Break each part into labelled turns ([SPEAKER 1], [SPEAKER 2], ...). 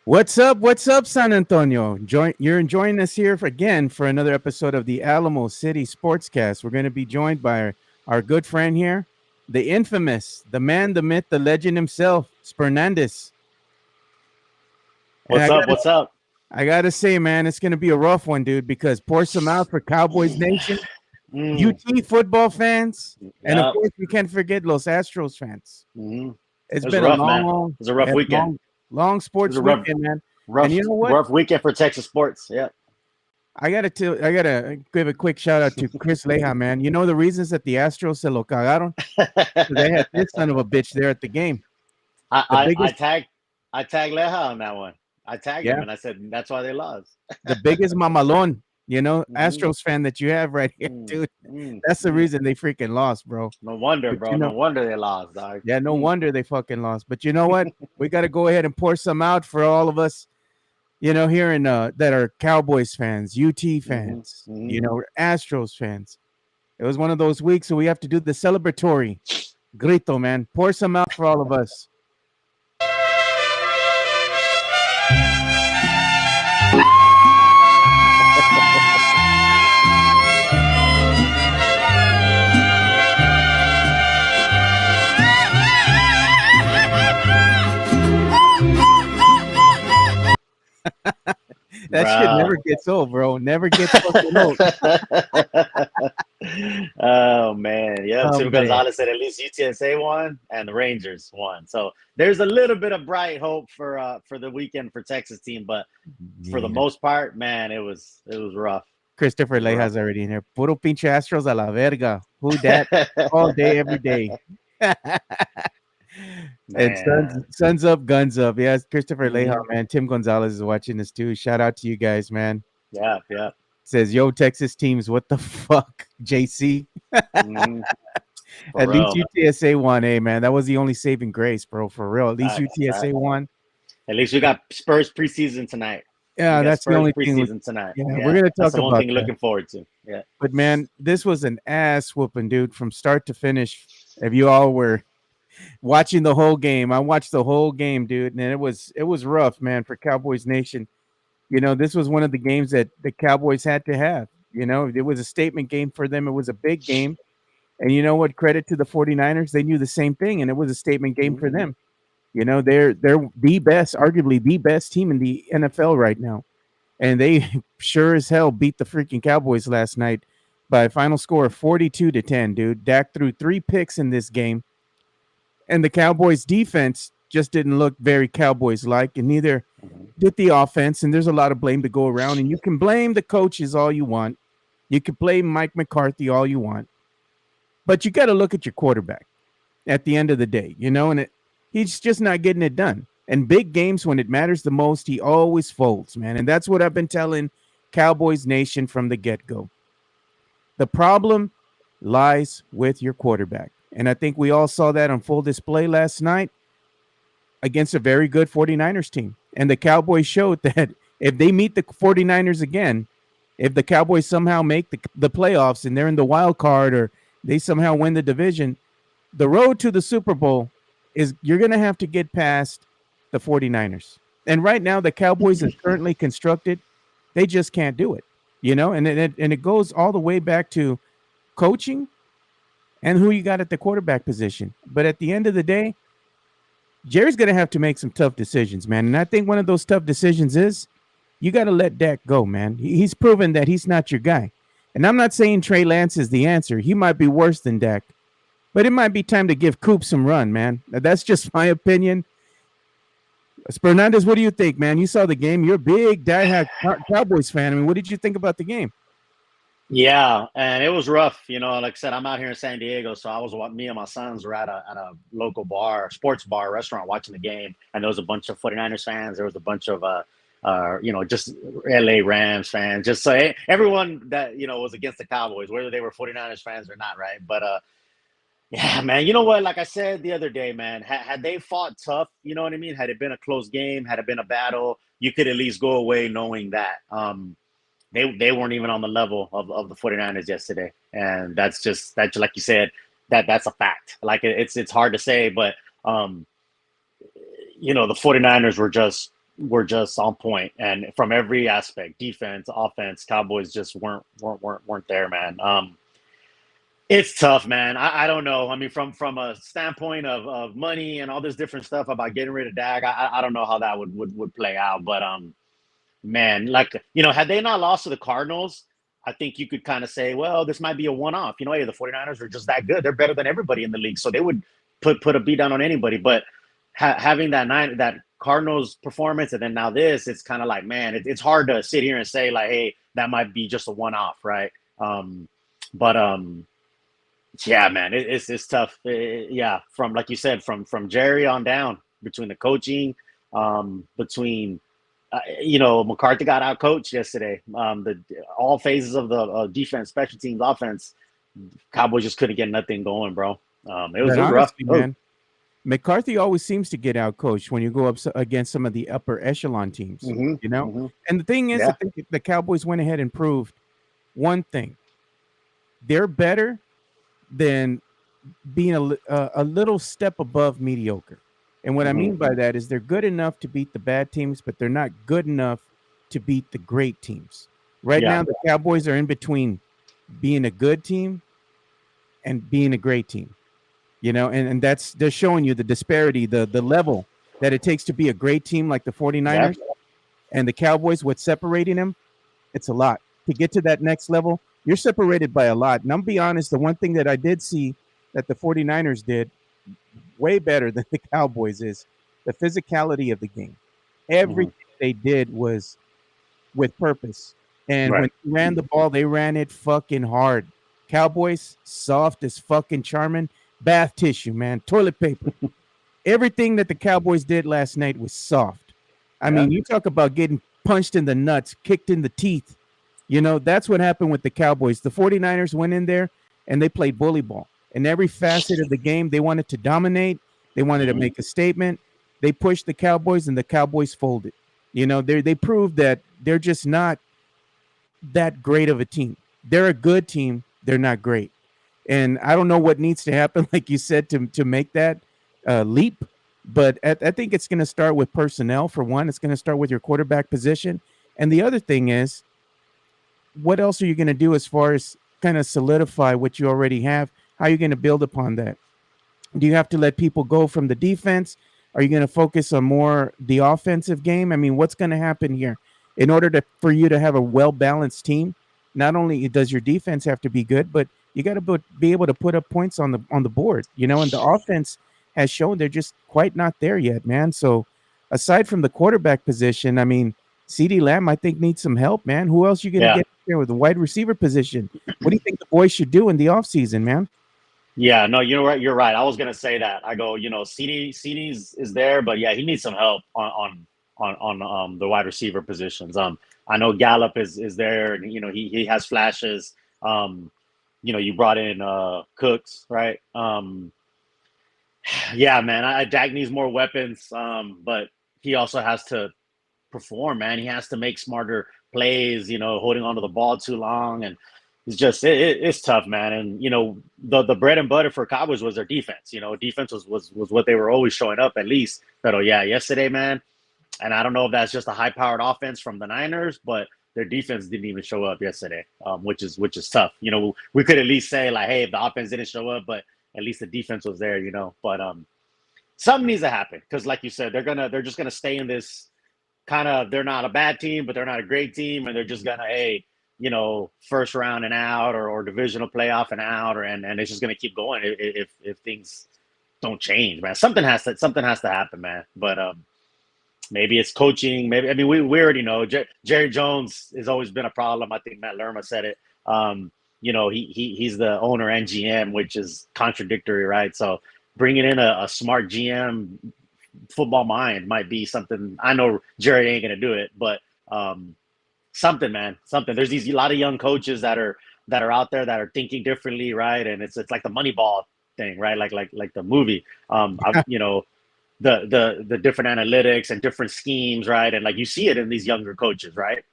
[SPEAKER 1] What's up? What's up, San Antonio? You're enjoying us here again for another episode of the Alamo City Sportscast. We're going to be joined by our good friend here, the infamous, the man, the myth, the legend himself, Spurnandez.
[SPEAKER 2] What's up? What's up?
[SPEAKER 1] I got to say, man, it's going to be a rough one, dude, because pour some out for Cowboys Nation, UT football fans, and of course, we can't forget Los Astros fans. It's been
[SPEAKER 2] rough,
[SPEAKER 1] a long,
[SPEAKER 2] It was a rough weekend.
[SPEAKER 1] Long sports weekend, man. And you know what?
[SPEAKER 2] Rough weekend for Texas sports. Yeah.
[SPEAKER 1] I gotta give a quick shout out to Chris Leja, man. You know the reasons that the Astros se lo cagaron? They had this son of a bitch there at the game.
[SPEAKER 2] I tagged Leja on that one. I tagged him and I said that's why they lost.
[SPEAKER 1] The biggest mamalon, Astros fan that you have right here, dude. That's the reason they freaking lost, bro.
[SPEAKER 2] No wonder, bro. No wonder they lost, dog.
[SPEAKER 1] Yeah, no wonder they fucking lost. But you know what? We got to go ahead and pour some out for all of us, here in that are Cowboys fans, UT fans, Astros fans. It was one of those weeks, so we have to do the celebratory grito, man. Pour some out for all of us. That shit never gets old, bro. Never gets fucking old.
[SPEAKER 2] Oh man, yeah. Tim Gonzalez said at least UTSA won and the Rangers won. So there's a little bit of bright hope for the weekend for Texas team, but for the most part, man, it was rough.
[SPEAKER 1] Christopher Leja's already in here. Puro pinche Astros a la verga. Who dat? All day, every day. And suns up, guns up. Yeah, Christopher Leja, man. Tim Gonzalez is watching this too. Shout out to you guys, man.
[SPEAKER 2] Yeah.
[SPEAKER 1] Says, yo, Texas teams, what the fuck, JC? At least UTSA won, man. That was the only saving grace, bro, for real. At least UTSA won.
[SPEAKER 2] At least we got Spurs preseason tonight.
[SPEAKER 1] Yeah, that's the only
[SPEAKER 2] preseason tonight.
[SPEAKER 1] Yeah, we're gonna talk about
[SPEAKER 2] one thing looking forward to. Yeah.
[SPEAKER 1] But man, this was an ass whooping, dude, from start to finish. If you all were watching the whole game, I watched the whole game, dude, and it was rough, man, for Cowboys Nation. This was one of the games that the Cowboys had to have. It was a statement game for them. It was a big game. And you know what? Credit to the 49ers. They knew the same thing, and it was a statement game for them. They're the best, arguably the best team in the NFL right now. And they sure as hell beat the freaking Cowboys last night by a final score of 42-10, dude. Dak threw 3 picks in this game. And the Cowboys defense just didn't look very Cowboys-like, and neither with the offense, and there's a lot of blame to go around, and you can blame the coaches all you want. You can blame Mike McCarthy all you want, but you got to look at your quarterback at the end of the day, and he's just not getting it done. And big games, when it matters the most, he always folds, man. And that's what I've been telling Cowboys Nation from the get-go. The problem lies with your quarterback. And I think we all saw that on full display last night against a very good 49ers team. And the Cowboys showed that if they meet the 49ers again, if the Cowboys somehow make the playoffs and they're in the wild card, or they somehow win the division, the road to the Super Bowl is you're going to have to get past the 49ers. And right now, the Cowboys is currently constructed. They just can't do it, and it goes all the way back to coaching and who you got at the quarterback position. But at the end of the day, Jerry's going to have to make some tough decisions, man. And I think one of those tough decisions is you got to let Dak go, man. He's proven that he's not your guy. And I'm not saying Trey Lance is the answer. He might be worse than Dak. But it might be time to give Coop some run, man. That's just my opinion. Spurnandez, what do you think, man? You saw the game. You're a big diehard Cowboys fan. I mean, what did you think about the game?
[SPEAKER 2] Yeah, and it was rough. Like I said, I'm out here in San Diego, so me and my sons were at a local sports bar, restaurant, watching the game, and there was a bunch of 49ers fans. There was a bunch of just LA Rams fans, just so everyone that was against the Cowboys, whether they were 49ers fans or not, right? But yeah, man, you know what? Like I said the other day, man, had they fought tough, you know what I mean? Had it been a close game, had it been a battle, you could at least go away knowing that. They weren't even on the level of the 49ers yesterday. And that's like you said, that's a fact. Like it's hard to say, but the 49ers were just on point, and from every aspect, defense, offense, Cowboys just weren't there, man. It's tough, man. I don't know. I mean, from a standpoint of money and all this different stuff about getting rid of Dak, I don't know how that would play out, but man, like, had they not lost to the Cardinals, I think you could kind of say, well, this might be a one-off. Hey, the 49ers are just that good. They're better than everybody in the league, so they would put a beat down on anybody. But having that Cardinals performance and then now this, it's kind of like, man, it's hard to sit here and say like, hey, that might be just a one-off, right? Yeah, man, it's tough. Yeah, from like you said, from Jerry on down, between the coaching, between McCarthy got out coached yesterday. All phases of the defense, special teams, offense, Cowboys just couldn't get nothing going, bro. It was rough,
[SPEAKER 1] man. McCarthy always seems to get out coached when you go up against some of the upper echelon teams,
[SPEAKER 2] Mm-hmm.
[SPEAKER 1] And the thing is, I think the Cowboys went ahead and proved one thing: they're better than being a little step above mediocre. And what I mean by that is they're good enough to beat the bad teams, but they're not good enough to beat the great teams. Right now, the Cowboys are in between being a good team and being a great team. And they're showing you the disparity, the level that it takes to be a great team like the 49ers and the Cowboys. What's separating them? It's a lot. To get to that next level, you're separated by a lot. And I'm be honest, the one thing that I did see that the 49ers did way better than the Cowboys is the physicality of the game. Everything they did was with purpose. And when they ran the ball, they ran it fucking hard. Cowboys, soft as fucking charming. Bath tissue, man. Toilet paper. Everything that the Cowboys did last night was soft. I mean, you talk about getting punched in the nuts, kicked in the teeth. That's what happened with the Cowboys. The 49ers went in there and they played bully ball. In every facet of the game, they wanted to dominate. They wanted to make a statement. They pushed the Cowboys and the Cowboys folded. They proved that they're just not that great of a team. They're a good team. They're not great. And I don't know what needs to happen, like you said, to make that leap. But I think it's going to start with personnel. For one, it's going to start with your quarterback position. And the other thing is, what else are you going to do as far as kind of solidify what you already have? How are you going to build upon that? Do you have to let people go from the defense? Are you going to focus on more the offensive game? I mean, what's going to happen here? In order for you to have a well-balanced team, not only does your defense have to be good, but you got to be able to put up points on the board, and the offense has shown they're just quite not there yet, man. So aside from the quarterback position, I mean, CeeDee Lamb, I think, needs some help, man. Who else you going to
[SPEAKER 2] Yeah.
[SPEAKER 1] get there with the wide receiver position? What do you think the boys should do in the offseason, man?
[SPEAKER 2] Yeah, no, you know what? You're right. I was gonna say that. I go, CD's is there, but yeah, he needs some help on the wide receiver positions. I know Gallup is there, and he has flashes. You brought in Cooks, right? Yeah, man. Dak needs more weapons, but he also has to perform, man. He has to make smarter plays, holding onto the ball too long. And it's tough, man. And, the bread and butter for Cowboys was their defense. Defense was what they were always showing up at least. But, yeah, yesterday, man. And I don't know if that's just a high-powered offense from the Niners, but their defense didn't even show up yesterday, which is tough. We could at least say, like, hey, if the offense didn't show up, but at least the defense was there, But something needs to happen because, like you said, they're just gonna stay in this kind of, they're not a bad team, but they're not a great team, and they're just gonna, hey, first round and out, or divisional playoff and out, and it's just gonna keep going if things don't change, man. Something has to happen, man. But maybe it's coaching. Maybe, I mean, we already know Jerry Jones has always been a problem. I think Matt Lerma said it. He's the owner and GM, which is contradictory, right? So bringing in a smart GM, football mind might be something. I know Jerry ain't gonna do it, but something, man, something. There's a lot of young coaches that are out there that are thinking differently, right? And it's like the Moneyball thing, right? Like the movie. The different analytics and different schemes, right? And like you see it in these younger coaches, right?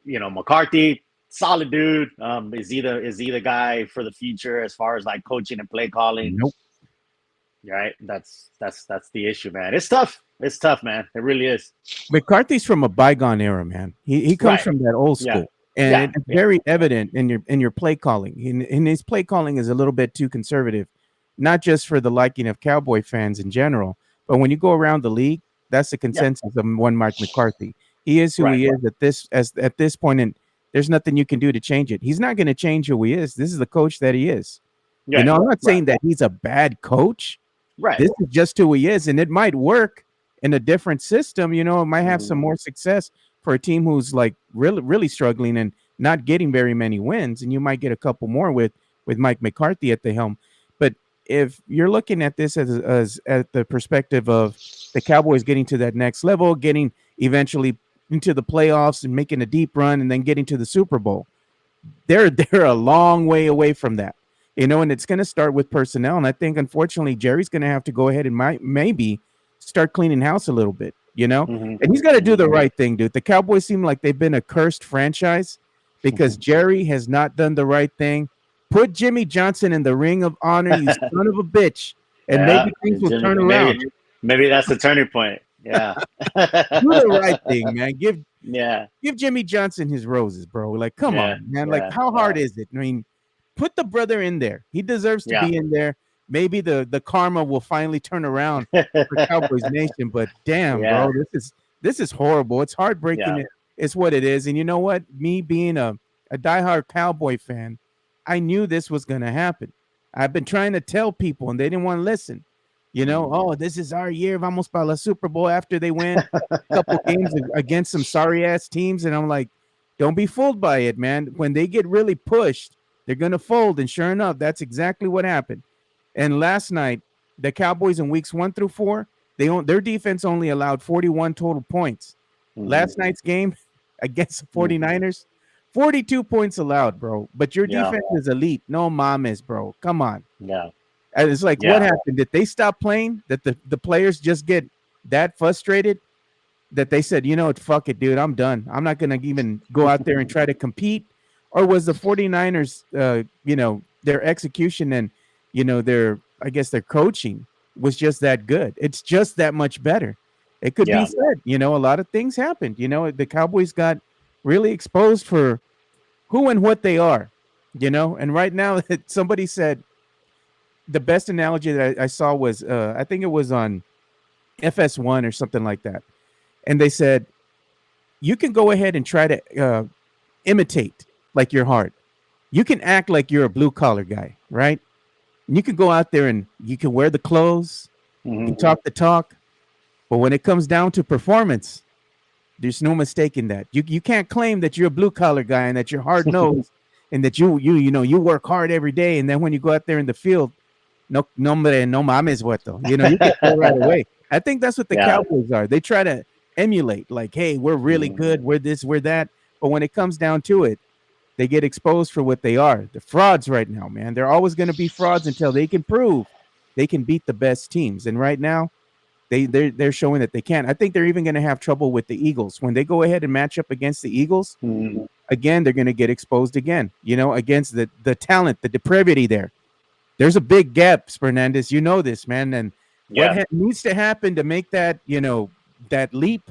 [SPEAKER 2] McCarthy, solid dude. Is he the guy for the future as far as like coaching and play calling?
[SPEAKER 1] Nope.
[SPEAKER 2] Right. That's the issue, man. It's tough. It's tough, man. It really is.
[SPEAKER 1] McCarthy's from a bygone era, man. He comes
[SPEAKER 2] Right.
[SPEAKER 1] from that old school.
[SPEAKER 2] Yeah.
[SPEAKER 1] And it's very evident in your play calling. And his play calling is a little bit too conservative, not just for the liking of Cowboy fans in general, but when you go around the league, that's the consensus of one Mike McCarthy. He is who he is at this point, and there's nothing you can do to change it. He's not going to change who he is. This is the coach that he is. Yeah. I'm not saying that he's a bad coach.
[SPEAKER 2] Right.
[SPEAKER 1] This is just who he is, and it might work in a different system. It might have some more success for a team who's like really, really struggling and not getting very many wins, and you might get a couple more with Mike McCarthy at the helm. But if you're looking at this as at the perspective of the Cowboys getting to that next level, getting eventually into the playoffs and making a deep run and then getting to the Super Bowl, they're a long way away from that. And it's going to start with personnel. And I think, unfortunately, Jerry's going to have to go ahead and maybe start cleaning house a little bit, And he's got to do the right thing, dude. The Cowboys seem like they've been a cursed franchise because Jerry has not done the right thing. Put Jimmy Johnson in the ring of honor, you son of a bitch, and maybe things will turn around.
[SPEAKER 2] Maybe that's the turning point. Yeah.
[SPEAKER 1] Do the right thing, man. Give Jimmy Johnson his roses, bro. Like, come on, man. Like, how hard is it? I mean, put the brother in there. He deserves to be in there. Maybe the karma will finally turn around for Cowboys Nation. But damn, bro, this is horrible. It's heartbreaking. It's what it is. And you know what? Me being a diehard Cowboy fan, I knew this was going to happen. I've been trying to tell people, and they didn't want to listen. Oh, this is our year. Vamos para la Super Bowl after they win a couple games against some sorry-ass teams. And I'm like, don't be fooled by it, man. When they get really pushed, they're going to fold. And sure enough, that's exactly what happened. And last night, the Cowboys in weeks 1 through 4, their defense only allowed 41 total points. Last night's game against the 49ers, 42 points allowed, bro. But your defense is elite. No mames, bro. Come on.
[SPEAKER 2] Yeah.
[SPEAKER 1] And it's like, what happened? Did they stop playing? That the players just get that frustrated that they said, fuck it, dude. I'm done. I'm not going to even go out there and try to compete. Or was the 49ers, their execution and, their coaching was just that good. It's just that much better. It could be said, a lot of things happened. The Cowboys got really exposed for who and what they are, and right now somebody said the best analogy that I saw was, I think it was on FS1 or something like that. And they said, you can go ahead and try to imitate like your heart. You can act like you're a blue collar guy, right? And you can go out there and you can wear the clothes, you talk the talk, But when it comes down to performance, there's no mistaking that. You can't claim that you're a blue collar guy and that you're hard nosed and that you work hard every day, and then when you go out there in the field, no hombre, no mames, vuelto. You get told right away. I think that's what the
[SPEAKER 2] Yeah.
[SPEAKER 1] Cowboys are. They try to emulate, like, hey, we're really good, we're this, we're that. But when it comes down to it, they get exposed for what they are. The frauds right now, man. They're always going to be frauds until they can prove they can beat the best teams. And right now, they're showing that they can. I think they're even going to have trouble with the Eagles when they go ahead and match up against the Eagles. Again, they're going to get exposed again. Against the talent, the depravity there. There's a big gap, Spurnandez. You know this, man. And what needs to happen to make that that leap?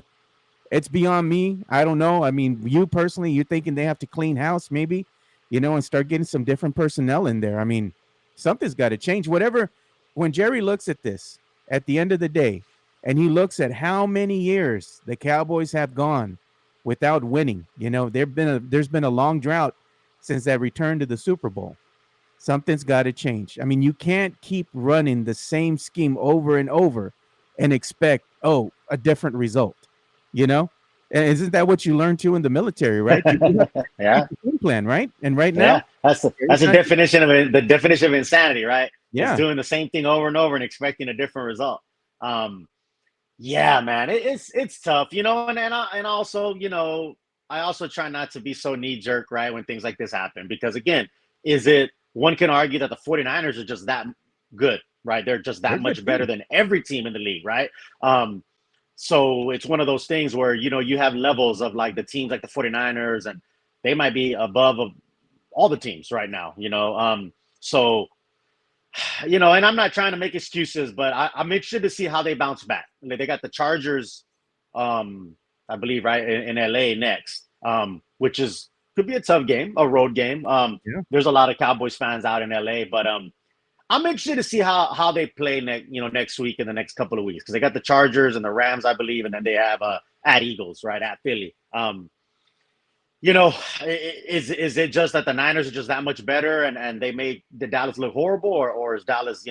[SPEAKER 1] It's beyond me. I don't know. I mean, you personally, you're thinking they have to clean house, maybe, and start getting some different personnel in there. I mean, something's got to change. Whatever. When Jerry looks at this at the end of the day, and he looks at how many years the Cowboys have gone without winning, there's been a long drought since that return to the Super Bowl. Something's got to change. I mean, you can't keep running the same scheme over and over and expect, a different result. And isn't that what you learned too in the military, right?
[SPEAKER 2] Yeah.
[SPEAKER 1] Game plan, right? And right now,
[SPEAKER 2] that's the definition of it. The definition of insanity, right?
[SPEAKER 1] Yeah,
[SPEAKER 2] it's doing the same thing over and over and expecting a different result. Yeah, man, it's tough, and also, I also try not to be so knee jerk, right, when things like this happen, because again, one can argue that the 49ers are just that good, right? They're just that much better than every team in the league, right? So it's one of those things where, you have levels of like the teams like the 49ers, and they might be above of all the teams right now, so, and I'm not trying to make excuses, but I'm interested to see how they bounce back. They got the Chargers, I believe, right, in LA next, which could be a tough game, a road game. There's a lot of Cowboys fans out in LA, but I'm interested to see how they play next week and the next couple of weeks, because they got the Chargers and the Rams, I believe, and then they have at Eagles, right, at Philly. Is it just that the Niners are just that much better and they made the Dallas look horrible, or is Dallas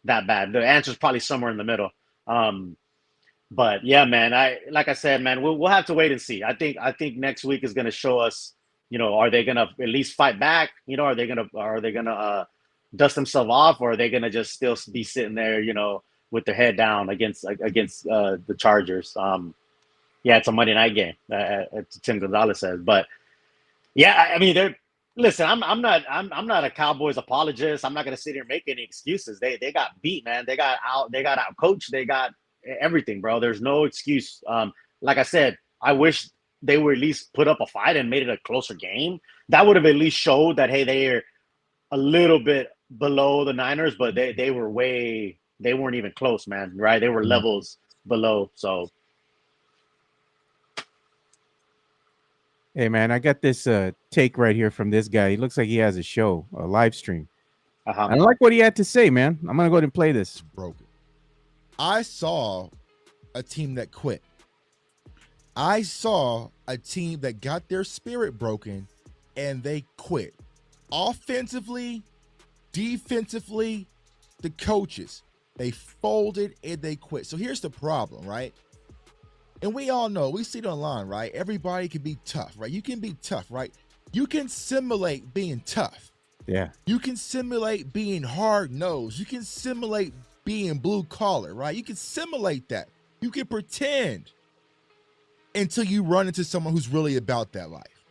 [SPEAKER 2] that bad? The answer is probably somewhere in the middle. But yeah, man, like I said, man, we'll have to wait and see. I think next week is going to show us, are they going to at least fight back? Are they going to dust themselves off, or are they going to just still be sitting there, with their head down against the Chargers? Yeah, it's a Monday night game, Tim Gonzalez says. But yeah, I mean, listen, I'm not a Cowboys apologist. I'm not going to sit here and make any excuses. They got beat, man. They got out coached. They got everything, bro. There's no excuse. Like I said, I wish they would at least put up a fight and made it a closer game. That would have at least showed that, hey, they're a little bit below the Niners, but they weren't even close, man. Right? They were levels below. So.
[SPEAKER 1] Hey, man, I got this take right here from this guy. He looks like he has a show, a live stream. I don't like what he had to say, man. I'm going to go ahead and play this.
[SPEAKER 3] Broken. I saw a team that quit. I saw a team that got their spirit broken and they quit. Offensively, defensively, the coaches, they folded and they quit. So here's the problem, right? And we all know, we see it online, right? Everybody can be tough, right? You can be tough, right? You can simulate being tough.
[SPEAKER 1] Yeah.
[SPEAKER 3] You can simulate being hard-nosed. You can simulate being blue-collar, right? You can simulate that. You can pretend until you run into someone who's really about that life,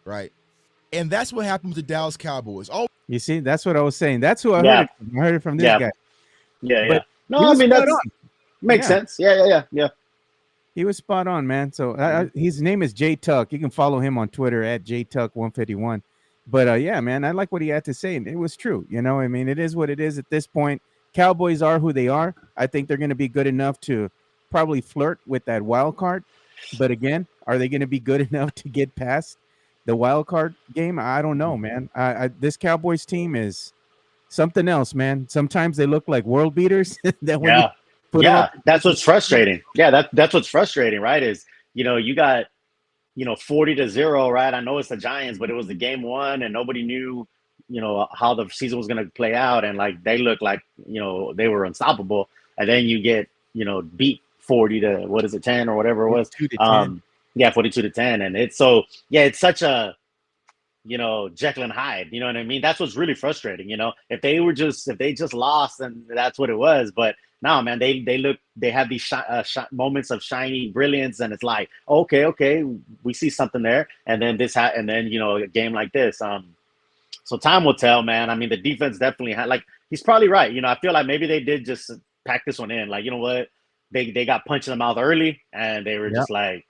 [SPEAKER 3] right? And that's what happened with the Dallas Cowboys. Oh,
[SPEAKER 1] you see, that's what I was saying. That's who I heard it from. I heard it from this guy.
[SPEAKER 2] Yeah,
[SPEAKER 1] but
[SPEAKER 2] no, I mean, that makes sense. Yeah.
[SPEAKER 1] He was spot on, man. So his name is Jay Tuck. You can follow him on Twitter at JTuck151. But yeah, man, I like what he had to say, and it was true. I mean, it is what it is at this point. Cowboys are who they are. I think they're going to be good enough to probably flirt with that wild card. But again, are they going to be good enough to get past the wild card game? I don't know, man. This Cowboys team is something else, man. Sometimes they look like world beaters.
[SPEAKER 2] That's what's frustrating. Yeah, that's what's frustrating, right? Is you got 40-0, right? I know it's the Giants, but it was the game one, and nobody knew how the season was going to play out, and like they looked like they were unstoppable, and then you get beat 40-10 or whatever it was.
[SPEAKER 1] 42-10.
[SPEAKER 2] Yeah, 42-10, and it's such a Jekyll and Hyde. You know what I mean? That's what's really frustrating. If they just lost, then that's what it was. But no, man, they have these moments of shiny brilliance, and it's like, okay, we see something there, and then a game like this. So time will tell, man. I mean, the defense definitely had, like, he's probably right. I feel like maybe they did just pack this one in. Like, you know what? They got punched in the mouth early, and they were just like,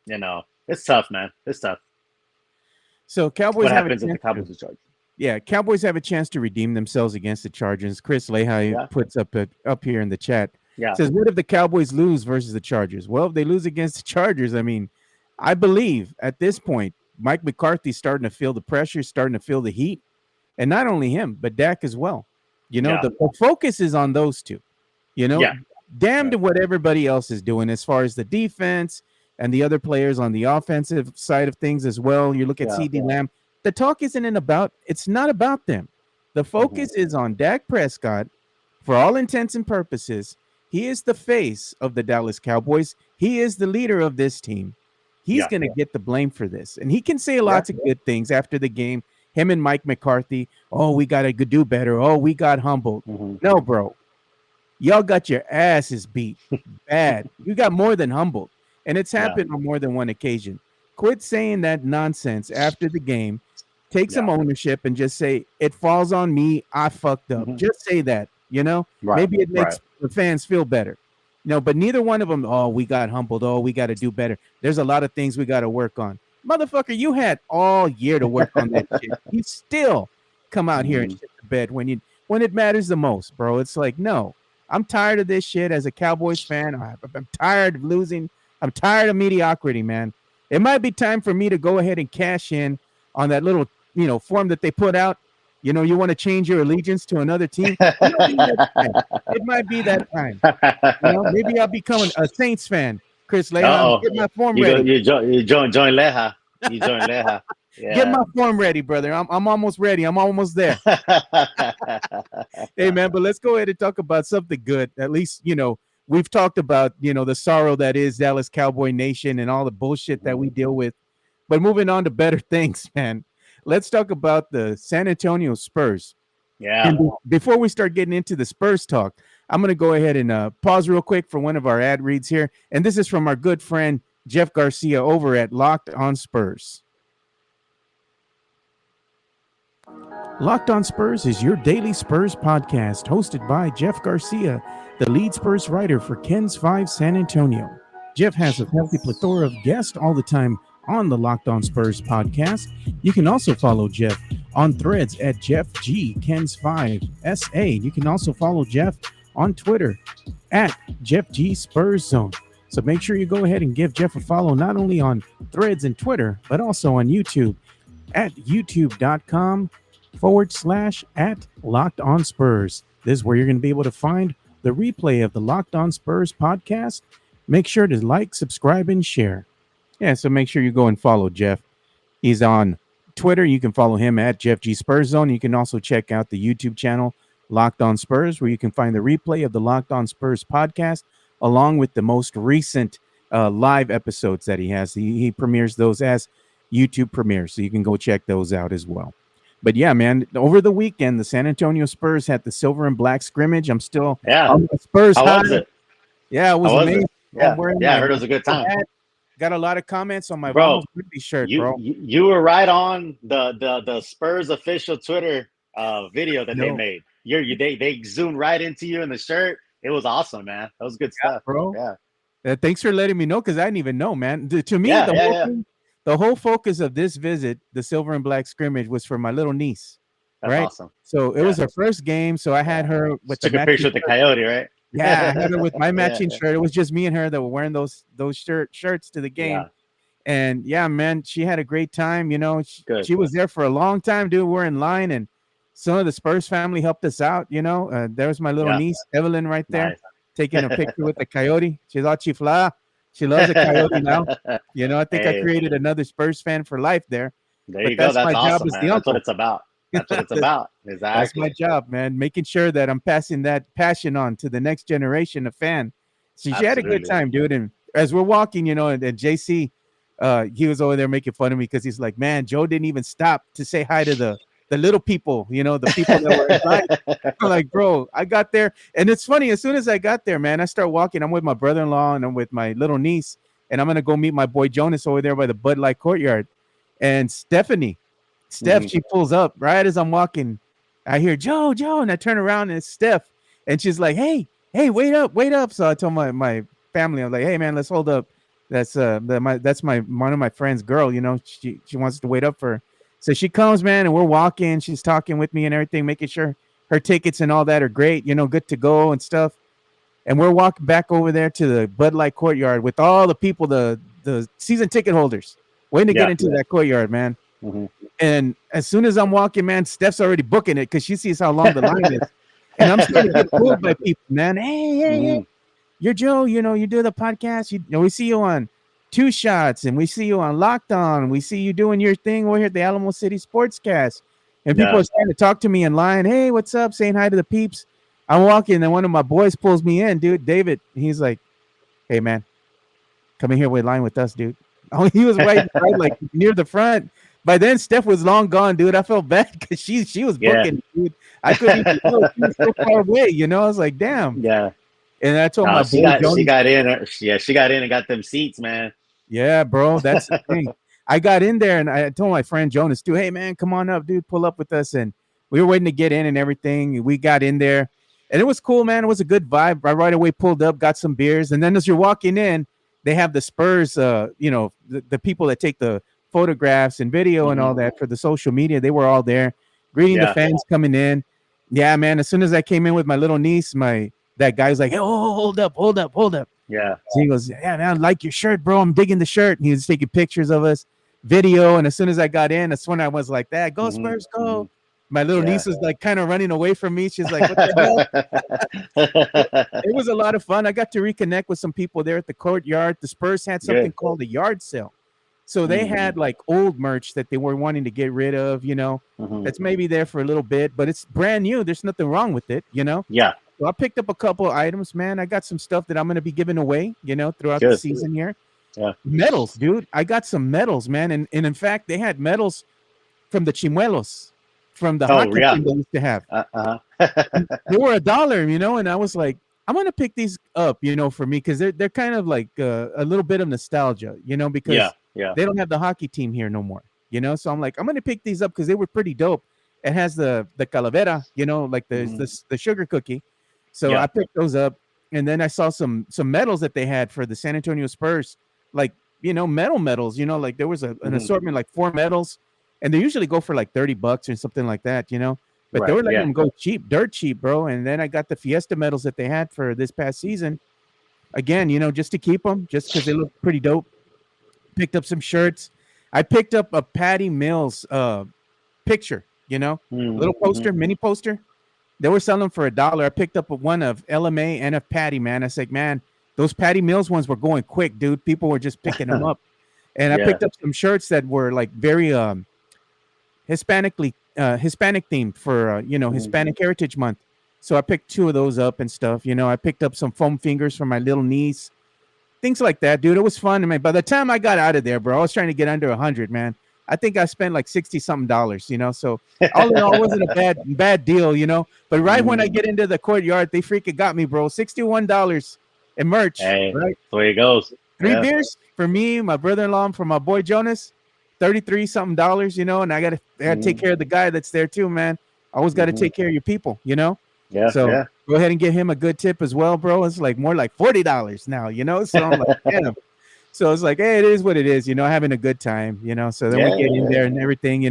[SPEAKER 2] it's tough, man. It's tough.
[SPEAKER 1] So Cowboys
[SPEAKER 2] what
[SPEAKER 1] have
[SPEAKER 2] happens
[SPEAKER 1] a
[SPEAKER 2] if the
[SPEAKER 1] chance
[SPEAKER 2] Cowboys are Chargers?
[SPEAKER 1] Yeah, Cowboys have a chance to redeem themselves against the Chargers. Chris Lehi puts up here in the chat.
[SPEAKER 2] Yeah.
[SPEAKER 1] Says, what if the Cowboys lose versus the Chargers? Well, if they lose against the Chargers, I mean, I believe at this point, Mike McCarthy's starting to feel the pressure, starting to feel the heat. And not only him, but Dak as well. The focus is on those two. Damn to what everybody else is doing as far as the defense and the other players on the offensive side of things as well. You look at CD Lamb. The talk it's not about them. The focus is on Dak Prescott. For all intents and purposes, he is the face of the Dallas Cowboys. He is the leader of this team. He's going to get the blame for this. And he can say lots of good things after the game. Him and Mike McCarthy, we got to do better. We got humbled. No, bro. Y'all got your asses beat bad. You got more than humbled. And it's happened on more than one occasion. Quit saying that nonsense after the game. Take some ownership and just say, it falls on me. I fucked up. Just say that, Maybe it makes the fans feel better. But neither one of them, we got humbled. We got to do better. There's a lot of things we got to work on. Motherfucker, you had all year to work on that shit. You still come out here and shit the bed when it matters the most, bro. It's like, no, I'm tired of this shit as a Cowboys fan. I'm tired of losing. I'm tired of mediocrity, man. It might be time for me to go ahead and cash in on that little, form that they put out. You want to change your allegiance to another team. It might be that time. Maybe I'll become a Saints fan. Chris Leon, get my form ready.
[SPEAKER 2] You join Leha. You join Leha. Yeah.
[SPEAKER 1] Get my form ready, brother. I'm almost ready. I'm almost there. Hey, man, but let's go ahead and talk about something good. At least, we've talked about, the sorrow that is Dallas Cowboy Nation and all the bullshit that we deal with. But moving on to better things, man. Let's talk about the San Antonio Spurs.
[SPEAKER 2] Yeah.
[SPEAKER 1] And before we start getting into the Spurs talk, I'm going to go ahead and pause real quick for one of our ad reads here. And this is from our good friend, Jeff Garcia, over at Locked on Spurs. Locked on Spurs is your daily Spurs podcast, hosted by Jeff Garcia, the lead Spurs writer for Ken's 5 San Antonio. Jeff has a healthy plethora of guests all the time on the Locked on Spurs podcast. You can also follow Jeff on threads at Jeff G Ken's 5 SA. You can also follow Jeff on Twitter at Jeff G Spurs Zone. So make sure you go ahead and give Jeff a follow, not only on threads and Twitter, but also on YouTube at youtube.com/@Locked on Spurs. This is where you're going to be able to find the replay of the Locked on Spurs podcast. Make sure to like, subscribe, and share. Yeah, so make sure you go and follow Jeff. He's on Twitter. You can follow him at Jeff G Spurs Zone. You can also check out the YouTube channel, Locked on Spurs, where you can find the replay of the Locked on Spurs podcast, along with the most recent live episodes that he has. He premieres those as YouTube premieres, so you can go check those out as well. But yeah, man, over the weekend, the San Antonio Spurs had the silver and black scrimmage. I'm still on the Spurs.
[SPEAKER 2] How was it?
[SPEAKER 1] Yeah, it was amazing.
[SPEAKER 2] Yeah, I heard it was a good time.
[SPEAKER 1] Got a lot of comments on my shirt, bro.
[SPEAKER 2] You were right on the Spurs official Twitter video that they made. They zoomed right into you in the shirt. It was awesome, man. That was good stuff,
[SPEAKER 1] bro.
[SPEAKER 2] Yeah.
[SPEAKER 1] Thanks for letting me know, because I didn't even know, man. To me, the whole focus of this visit, the silver and black scrimmage, was for my little niece.
[SPEAKER 2] That's
[SPEAKER 1] right?
[SPEAKER 2] Awesome.
[SPEAKER 1] So it was her first game. So I had her with
[SPEAKER 2] took a picture with the coyote, right?
[SPEAKER 1] Yeah, I had her with my matching shirt. It was just me and her that were wearing those shirts to the game.
[SPEAKER 2] Yeah.
[SPEAKER 1] And yeah, man, she had a great time. She was there for a long time, dude. We're in line, and some of the Spurs family helped us out. There was my little niece, Evelyn, right there, taking a picture with the coyote. She's all chifla. She loves a coyote now. I think I created another Spurs fan for life there.
[SPEAKER 2] There you go. That's awesome, man. That's what it's about. That's what it's about. Exactly.
[SPEAKER 1] That's my job, man. Making sure that I'm passing that passion on to the next generation of fan. She had a good time, dude. And as we're walking, and JC, he was over there making fun of me because he's like, man, Joe didn't even stop to say hi to the little people, the people that were in line. I'm like, bro, I got there. And it's funny, as soon as I got there, man, I start walking. I'm with my brother-in-law and I'm with my little niece. And I'm going to go meet my boy Jonas over there by the Bud Light Courtyard. And Steph, she pulls up right as I'm walking. I hear Joe, and I turn around and it's Steph. And she's like, hey, wait up. So I told my family, I'm like, hey, man, let's hold up. That's my one of my friend's girl, she wants to wait up for her. So she comes, man, and we're walking. She's talking with me and everything, making sure her tickets and all that are great, good to go and stuff. And we're walking back over there to the Bud Light Courtyard with all the people, the season ticket holders, waiting to get into that courtyard, man. Mm-hmm. And as soon as I'm walking, man, Steph's already booking it because she sees how long the line is. And I'm starting to get pulled by people, man. Hey, you're Joe, you do the podcast. We see you on Two Shots, and we see you on Locked On. We see you doing your thing over here at the Alamo City Sportscast. And people are starting to talk to me in line. Hey, what's up? Saying hi to the peeps. I'm walking, and one of my boys pulls me in, dude, David. He's like, hey, man, come in here, wait line with us, dude. Oh, he was right like near the front. By then, Steph was long gone, dude. I felt bad because she was booking, dude. I couldn't even know. She was so far away, I was like, damn.
[SPEAKER 2] Yeah.
[SPEAKER 1] And I told my boy,
[SPEAKER 2] she got in. She got in and got them seats, man.
[SPEAKER 1] Yeah, bro, that's the thing. I got in there and I told my friend Jonas, too, hey, man, come on up, dude, pull up with us. And we were waiting to get in and everything. We got in there. And it was cool, man. It was a good vibe. I right away pulled up, got some beers. And then as you're walking in, they have the Spurs, the people that take the photographs and video and all that for the social media. They were all there greeting the fans coming in. Yeah, man. As soon as I came in with my little niece, that guy's like, hey, hold up.
[SPEAKER 2] Yeah.
[SPEAKER 1] So he goes, yeah, man, I like your shirt, bro. I'm digging the shirt. And he was taking pictures of us, video. And as soon as I got in, that's when I was like, that, go Spurs, go. My little niece was like kind of running away from me. She's like, what the hell? It was a lot of fun. I got to reconnect with some people there at the courtyard. The Spurs had something called a yard sale. So they had like old merch that they were wanting to get rid of, that's maybe there for a little bit, but it's brand new. There's nothing wrong with it,
[SPEAKER 2] Yeah.
[SPEAKER 1] So I picked up a couple items, man. I got some stuff that I'm going to be giving away, throughout the season here.
[SPEAKER 2] Yeah.
[SPEAKER 1] Medals, dude. I got some medals, man. And in fact, they had medals from the Chimuelos, from the hockey team they used to have. They were $1, and I was like, I'm going to pick these up, for me, because they're kind of like a little bit of nostalgia, because they don't have the hockey team here no more, So I'm like, I'm going to pick these up because they were pretty dope. It has the calavera, like the sugar cookie. So I picked those up, and then I saw some medals that they had for the San Antonio Spurs, like, medals, like there was an assortment, like 4 medals, and they usually go for like $30 or something like that, but they were letting them go cheap, dirt cheap, bro. And then I got the Fiesta medals that they had for this past season. Again, just to keep them, just because they look pretty dope. Picked up some shirts. I picked up a Patty Mills picture, little poster, mini poster. They were selling for $1. I picked up one of LMA and a Patty, man. I said, man, those Patty Mills ones were going quick, dude. People were just picking them up. And I picked up some shirts that were like very Hispanic themed for Hispanic Heritage Month. So I picked 2 of those up and stuff. I picked up some foam fingers for my little niece, things like that, dude. It was fun. I mean, by the time I got out of there, bro, I was trying to get under 100, man. I think I spent like $60-something, So all in all, it wasn't a bad deal, But right when I get into the courtyard, they freaking got me, bro. $61 in merch.
[SPEAKER 2] Hey,
[SPEAKER 1] right?
[SPEAKER 2] That's the way it goes.
[SPEAKER 1] 3 beers for me, my brother-in-law, and for my boy Jonas. $33-something, And I gotta take care of the guy that's there too, man. Always got to take care of your people,
[SPEAKER 2] Yeah.
[SPEAKER 1] So go ahead and give him a good tip as well, bro. It's like more like $40 now, So I'm like, damn. So it's like, hey, it is what it is, having a good time, So then we get in there and everything,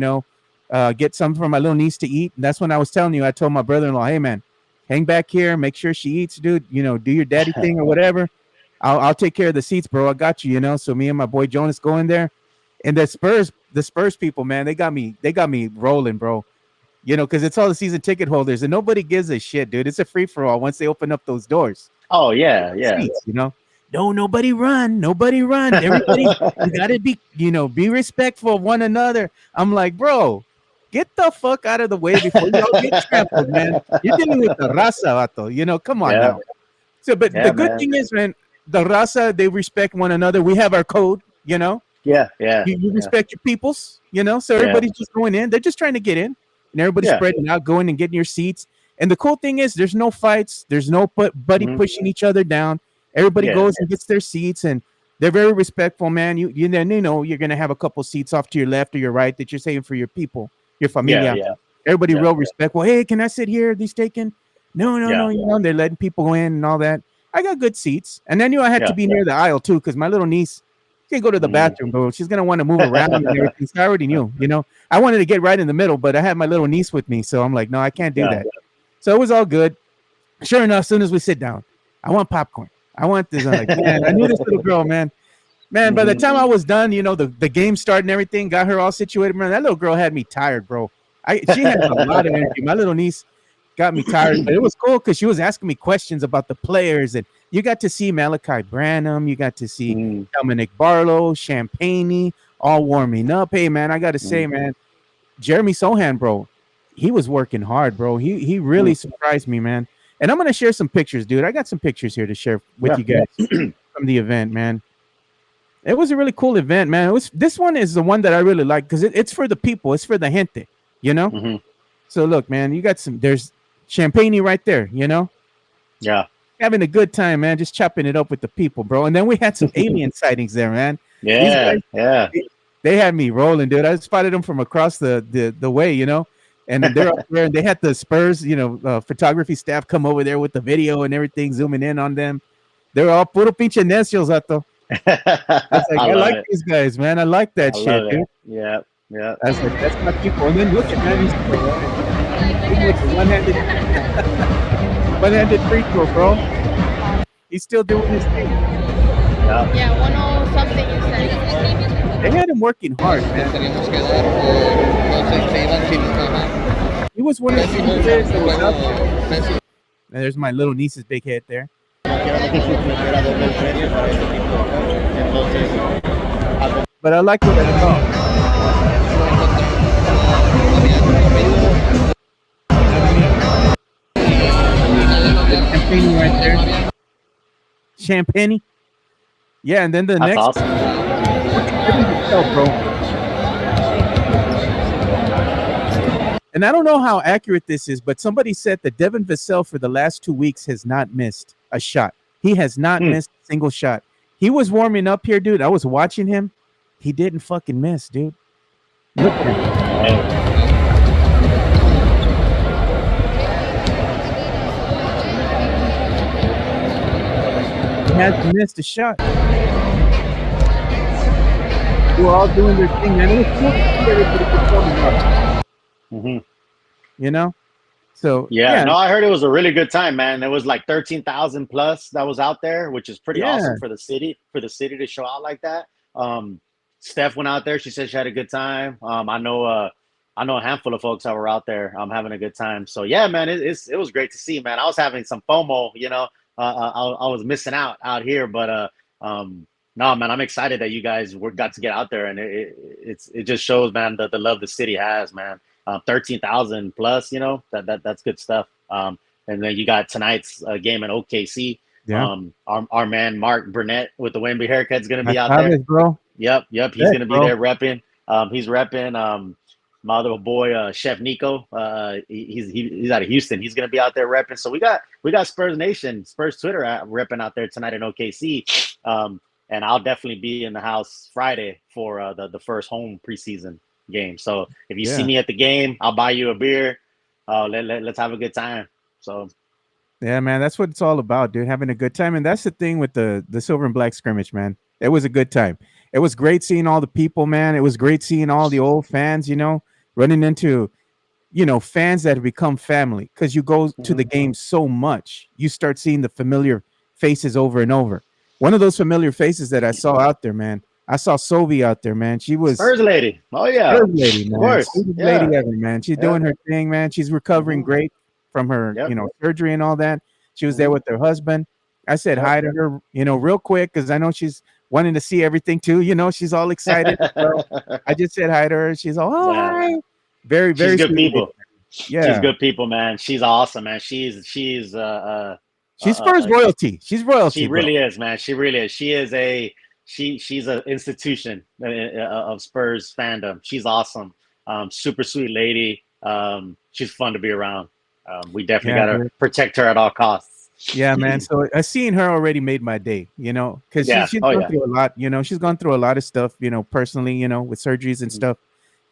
[SPEAKER 1] get some for my little niece to eat. And that's when I was telling you, I told my brother-in-law, hey, man, hang back here, make sure she eats, dude. Do your daddy thing or whatever. I'll take care of the seats, bro. I got you, So me and my boy Jonas go in there, and the Spurs people, man, they got me rolling, bro. Because it's all the season ticket holders, and nobody gives a shit, dude. It's a free for all once they open up those doors.
[SPEAKER 2] Oh yeah.
[SPEAKER 1] Seats, No, nobody run. Everybody, you gotta be, be respectful of one another. I'm like, bro, get the fuck out of the way before you all get trampled, man. You're dealing with the raza, vato. Come on now. So, but the good thing is, man, the raza, they respect one another. We have our code, you know.
[SPEAKER 2] Yeah.
[SPEAKER 1] You respect your peoples, you know. So everybody's just going in. They're just trying to get in, and everybody's spreading out, going and getting your seats. And the cool thing is, there's no fights. There's no buddy pushing each other down. Everybody goes and gets their seats, and they're very respectful, man. You know you're gonna have a couple seats off to your left or your right that you're saving for your people, your familia. Everybody real respectful. Hey, can I sit here? These taken? No. You know, they're letting people go in and all that. I got good seats, and then I had to be near the aisle too, because my little niece can't go to the bathroom, bro. She's gonna want to move around and everything. So I already knew, you know. I wanted to get right in the middle, but I had my little niece with me, so I'm like, no, I can't do that. So it was all good. Sure enough, as soon as we sit down, I want popcorn. I want this. I'm like, man, I knew this little girl, man. Man, by the time I was done, you know, the game started and everything, got her all situated. Man, that little girl had me tired, bro. She had a lot of energy. My little niece got me tired, but it was cool because she was asking me questions about the players, and you got to see Malachi Branham, you got to see Dominic Barlow, Champagne, all warming up. Hey, man, I got to say, man, Jeremy Sohan, bro, he was working hard, bro. He really surprised me, man. And I'm gonna share some pictures, dude. I got some pictures here to share with you guys from the event, man. It was a really cool event, man. This one is the one that I really like because it's for the people, it's for the gente, you know. So look, man, you got there's Champagne right there, you know. Having a good time, man. Just chopping it up with the people, bro. And then we had some alien sightings there, man. They had me rolling, dude. I spotted them from across the way, you know. And they're up there, and they had the Spurs, you know, photography staff come over there with the video and everything, zooming in on them. They're all puro pinche necios, Ato. I like these guys, man. I like that shit, dude.
[SPEAKER 2] Yeah.
[SPEAKER 1] I was like, that's my people. And then look at man, he's one-handed free throw, bro. He's still doing his thing.
[SPEAKER 4] Yeah, 10 something you said.
[SPEAKER 1] They had him working hard, man. He was one of the players that was up there. And there's my little niece's big head there. But I like what I saw. Champagne right there. Champagne. Yeah, and then the next.
[SPEAKER 2] Awesome.
[SPEAKER 1] Bro. And I don't know how accurate this is, but somebody said that Devin Vassell for the last 2 weeks has not missed a shot. He has not missed a single shot. He was warming up here, dude. I was watching him. He didn't fucking miss, dude. Look at him. He hasn't missed a shot. They were all doing their thing, man. It was cool to see everybody performing up. You know? So
[SPEAKER 2] no, I heard it was a really good time, man. There was like 13,000 plus that was out there, which is pretty awesome for the city to show out like that. Steph went out there. She said she had a good time. I know a handful of folks that were out there having a good time. So yeah, man, it was great to see, man. I was having some FOMO, you know. I was missing out here, but no, man, I'm excited that you guys got to get out there, and it just shows, man, the love the city has, man. 13,000 plus, you know, that's good stuff. And then you got tonight's game in OKC. Our man Mark Burnett with the Wemby haircut is gonna be out there,
[SPEAKER 1] bro.
[SPEAKER 2] Yep, he's gonna be there repping. He's repping. My other boy, Chef Nico, he's out of Houston. He's gonna be out there repping. So we got Spurs Nation, Spurs Twitter repping out there tonight in OKC. And I'll definitely be in the house Friday for the first home preseason game. So if you see me at the game, I'll buy you a beer. Let's have a good time. So
[SPEAKER 1] yeah, man, that's what it's all about, dude. Having a good time. And that's the thing with the silver and black scrimmage, man. It was a good time. It was great seeing all the people, man. It was great seeing all the old fans, you know, running into, you know, fans that have become family because you go to the game so much. You start seeing the familiar faces over and over. One of those familiar faces that I saw out there, man. I saw Sovi out there, man. She was
[SPEAKER 2] Spurs lady. Oh yeah,
[SPEAKER 1] Spurs lady, man.
[SPEAKER 2] Of course.
[SPEAKER 1] Lady ever, man. She's doing her thing, man. She's recovering great from her, you know, surgery and all that. She was there with her husband. I said hi to her, you know, real quick because I know she's wanting to see everything too. You know, she's all excited. So I just said hi to her. She's all, hi. Very, very
[SPEAKER 2] good people.
[SPEAKER 1] Yeah,
[SPEAKER 2] she's good people, man. She's awesome, man. She's
[SPEAKER 1] She's Spurs royalty. She's royalty.
[SPEAKER 2] She really is, man. She really is. She's an institution of Spurs fandom. She's awesome. Super sweet lady. She's fun to be around. We definitely gotta protect her at all costs.
[SPEAKER 1] Yeah, man. So seeing her already made my day, because she's gone through a lot. She's gone through a lot of stuff, personally, with surgeries and stuff.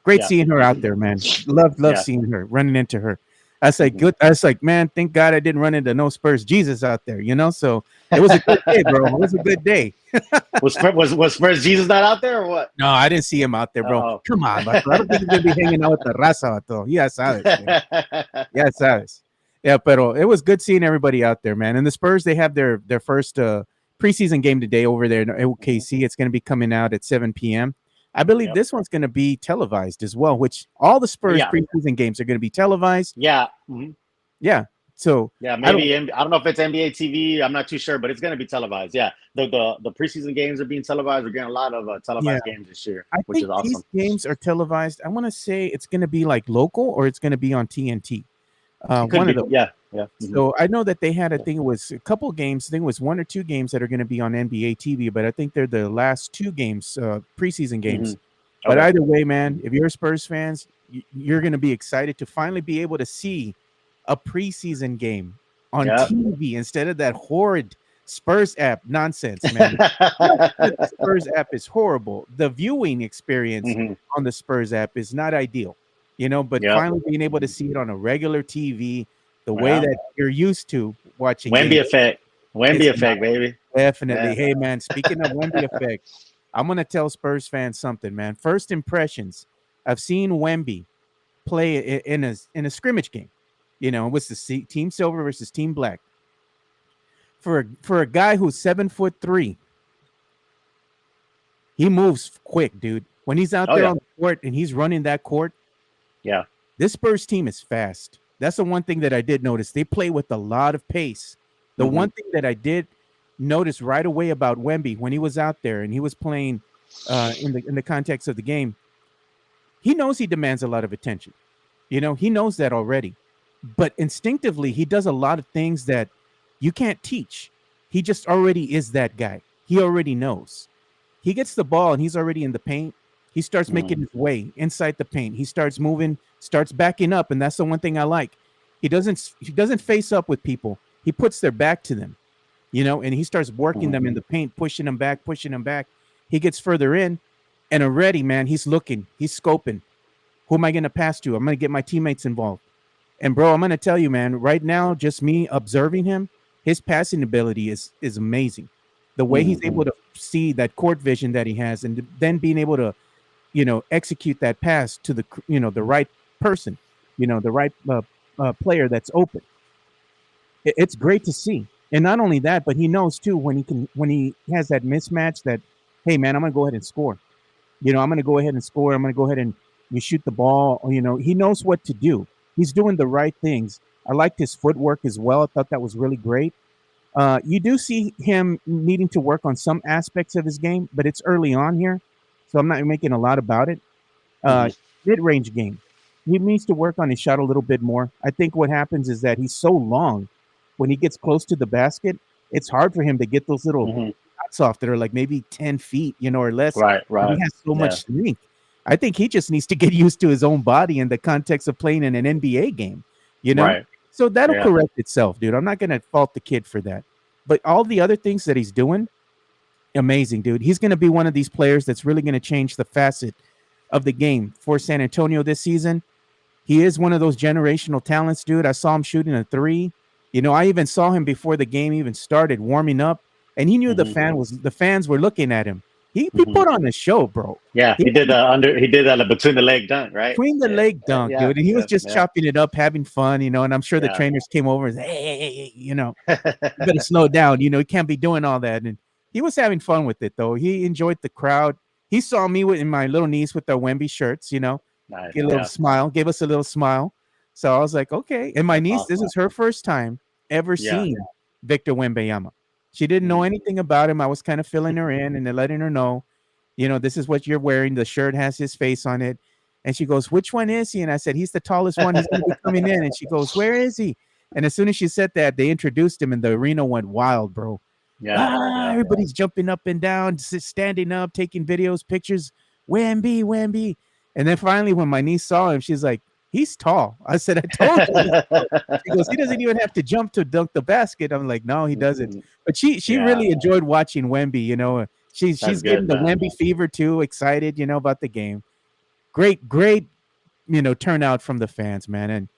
[SPEAKER 1] Great seeing her out there, man. Love seeing her, running into her. I was like, good. I was like, man, thank God I didn't run into no Spurs Jesus out there, So it was a good day, bro. It was a good day.
[SPEAKER 2] was Spurs Jesus not out there or what?
[SPEAKER 1] No, I didn't see him out there, bro. Uh-oh. Come on, I don't think he's gonna be hanging out with the raza, though. Yeah, sabes. Yeah, sabes. Yeah, but it was good seeing everybody out there, man. And the Spurs, they have their first preseason game today over there in OKC. It's going to be coming out at 7 p.m. I believe this one's going to be televised as well, which all the Spurs preseason games are going to be televised.
[SPEAKER 2] Yeah.
[SPEAKER 1] Yeah. So
[SPEAKER 2] maybe I don't know if it's NBA TV. I'm not too sure, but it's going to be televised. Yeah. The preseason games are being televised. We're getting a lot of televised games this year, which is awesome.
[SPEAKER 1] These games are televised. I want to say it's going to be like local or it's going to be on TNT. One of them.
[SPEAKER 2] Yeah. Mm-hmm.
[SPEAKER 1] So I know that they had, I think it was a couple games. I think it was 1 or 2 games that are going to be on NBA TV, but I think they're the last 2 games, preseason games. Mm-hmm. But either way, man, if you're Spurs fans, you're going to be excited to finally be able to see a preseason game on TV instead of that horrid Spurs app nonsense, man. The Spurs app is horrible. The viewing experience on the Spurs app is not ideal. But finally being able to see it on a regular TV, the way that you're used to watching.
[SPEAKER 2] Wemby effect, baby.
[SPEAKER 1] Definitely. Yeah. Hey, man, speaking of Wemby effect, I'm going to tell Spurs fans something, man. First impressions, I've seen Wemby play in a scrimmage game. It was the Team Silver versus Team Black. For a guy who's 7'3", he moves quick, dude. When he's out there on the court and he's running that court, this Spurs team is fast. That's the one thing that I did notice. They play with a lot of pace. The one thing that I did notice right away about Wemby when he was out there and he was playing in the context of the game, he knows he demands a lot of attention. He knows that already. But instinctively, he does a lot of things that you can't teach. He just already is that guy. He already knows. He gets the ball and he's already in the paint. He starts making his way inside the paint. He starts moving, starts backing up, and that's the one thing I like. He doesn't face up with people. He puts their back to them, and he starts working them in the paint, pushing them back. He gets further in, and already, man, he's looking, he's scoping. Who am I going to pass to? I'm going to get my teammates involved. And, bro, I'm going to tell you, man, right now, just me observing him, his passing ability is amazing. The way he's able to see that court vision that he has and then being able to, execute that pass to the right person, the right player that's open. It's great to see. And not only that, but he knows too, when he has that mismatch that, hey man, I'm going to go ahead and score. I'm going to go ahead and score. I'm going to go ahead and shoot the ball. He knows what to do. He's doing the right things. I liked his footwork as well. I thought that was really great. You do see him needing to work on some aspects of his game, but it's early on here. So I'm not making a lot about it. Mid-range game. He needs to work on his shot a little bit more. I think what happens is that he's so long. When he gets close to the basket, it's hard for him to get those little shots off that are like maybe 10 feet, or less.
[SPEAKER 2] Right.
[SPEAKER 1] He has so much strength. I think he just needs to get used to his own body in the context of playing in an NBA game, Right. So that'll correct itself, dude. I'm not going to fault the kid for that. But all the other things that he's doing, amazing, dude. He's going to be one of these players that's really going to change the facet of the game for San Antonio this season. He is one of those generational talents, dude. I saw him shooting a 3. I even saw him before the game even started warming up, and he knew the fans were looking at him. He put on a show, bro.
[SPEAKER 2] Yeah, he did that between the leg dunk, right?
[SPEAKER 1] Between the leg dunk, dude. And he was just chopping it up, having fun, and I'm sure the trainers came over and said, hey, you better slow down. You can't be doing all that. And he was having fun with it, though. He enjoyed the crowd. He saw me in my little niece with our Wemby shirts,
[SPEAKER 2] Nice.
[SPEAKER 1] Get a little smile, gave us a little smile. So I was like, okay. And my niece, this is her first time ever seeing Victor Wembanyama. She didn't know anything about him. I was kind of filling her in and letting her know, this is what you're wearing. The shirt has his face on it. And she goes, which one is he? And I said, he's the tallest one. He's going to be coming in. And she goes, where is he? And as soon as she said that, they introduced him, and the arena went wild, bro. Everybody's jumping up and down, standing up, taking videos, pictures. Wemby, Wemby. And then finally, when my niece saw him, she's like, he's tall. I said, I told you. She goes, he doesn't even have to jump to dunk the basket. I'm like, no, he doesn't. But she really enjoyed watching Wemby, you know. She's getting the Wemby fever too, excited, you know, about the game. Great, you know, turnout from the fans, man. And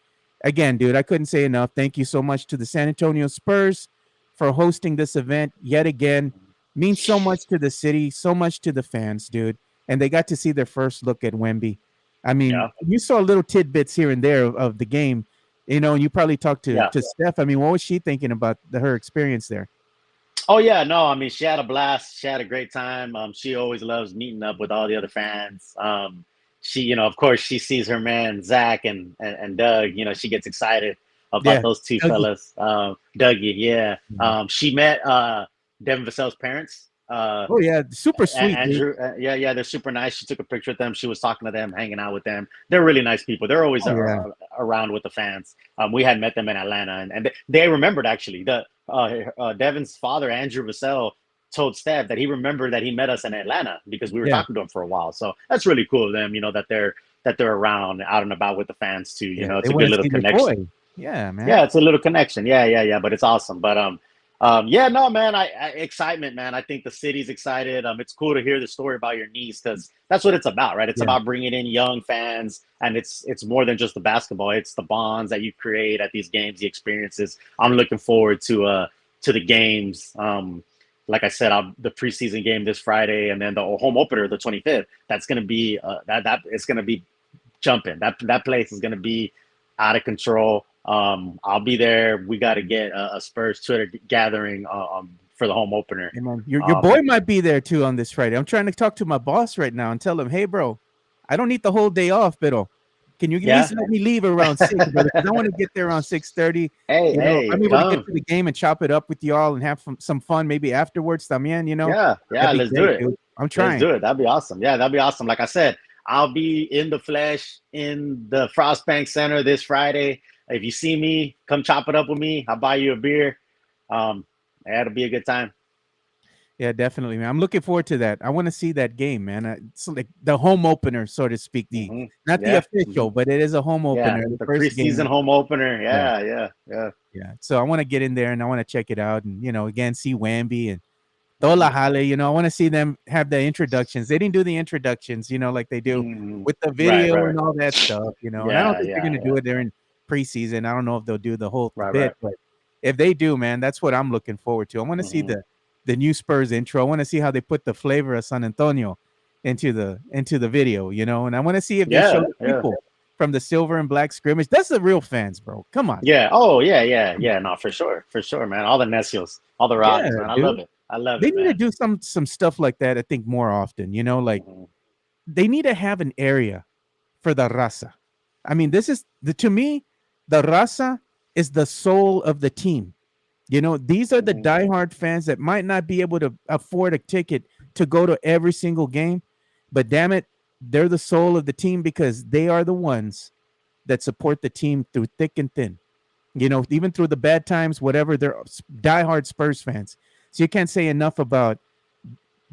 [SPEAKER 1] again, dude, I couldn't say enough. Thank you so much to the San Antonio Spurs for hosting this event yet again. Means so much to the city, so much to the fans, dude. And they got to see their first look at Wemby. I mean, you saw little tidbits here and there of the game, you know, and you probably talked to Steph. I mean, what was she thinking about her experience there?
[SPEAKER 2] Oh, yeah, no, I mean, she had a blast. She had a great time. She always loves meeting up with all the other fans. She, you know, of course, she sees her man, Zach and Doug, you know, she gets excited about those two fellas. Dougie, she met Devin Vassell's parents.
[SPEAKER 1] Super sweet.
[SPEAKER 2] Andrew, they're super nice. She took a picture with them. She was talking to them, hanging out with them. They're really nice people. They're always around with the fans. We had met them in Atlanta, and they remembered actually. Devin's father, Andrew Vassell, told Steph that he remembered that he met us in Atlanta because we were talking to him for a while. So that's really cool of them, you know, that they're around, out and about with the fans too. You know, it's a good little connection.
[SPEAKER 1] Yeah, man.
[SPEAKER 2] Yeah, it's a little connection. Yeah. But it's awesome. But man, excitement, man. I think the city's excited. It's cool to hear the story about your niece because that's what it's about, right? It's about bringing in young fans, and it's more than just the basketball. It's the bonds that you create at these games, the experiences. I'm looking forward to the games. Like I said, the preseason game this Friday, and then the home opener, the 25th. That's gonna be that it's gonna be jumping. That place is gonna be out of control. I'll be there. We got to get a Spurs Twitter gathering for the home opener.
[SPEAKER 1] Hey man, your boy might be there too on this Friday. I'm trying to talk to my boss right now and tell him, hey, bro, I don't need the whole day off, but can you at least let me leave around 6, brother? I want to get there around 6:30. I'm able to get to the game and chop it up with y'all and have some fun maybe afterwards. También, you know?
[SPEAKER 2] Yeah, let's do it.
[SPEAKER 1] Dude. I'm trying.
[SPEAKER 2] Let's do it. That'd be awesome. Yeah, that'd be awesome. Like I said, I'll be in the flesh in the Frostbank Center this Friday. If you see me, come chop it up with me. I'll buy you a beer. It'll be a good time.
[SPEAKER 1] Yeah, definitely, man. I'm looking forward to that. I want to see that game, man. It's like the home opener, so to speak. Not the official, but it is a home opener.
[SPEAKER 2] The first preseason home opener. Yeah.
[SPEAKER 1] So I want to get in there and I want to check it out, and you know, again, see Wemby and Tola Hale. You know, I want to see them have the introductions. They didn't do the introductions, you know, like they do with the video and all that stuff. You know, and I don't think they're gonna do it during preseason. I don't know if they'll do the whole bit, but if they do, man, that's what I'm looking forward to. I want to see the new Spurs intro. I want to see how they put the flavor of San Antonio into the video, you know, and I want to see if they show the people from the silver and black scrimmage. That's the real fans, bro. Come on.
[SPEAKER 2] Yeah. Oh, yeah. No, for sure, man. All the Necios, all the Rocks, man. I love it.
[SPEAKER 1] They need to do some stuff like that, I think, more often, you know, like they need to have an area for the raza. I mean, this is to me, the raza is the soul of the team. You know, these are the diehard fans that might not be able to afford a ticket to go to every single game, but damn it, they're the soul of the team because they are the ones that support the team through thick and thin. You know, even through the bad times, whatever, they're diehard Spurs fans. So you can't say enough about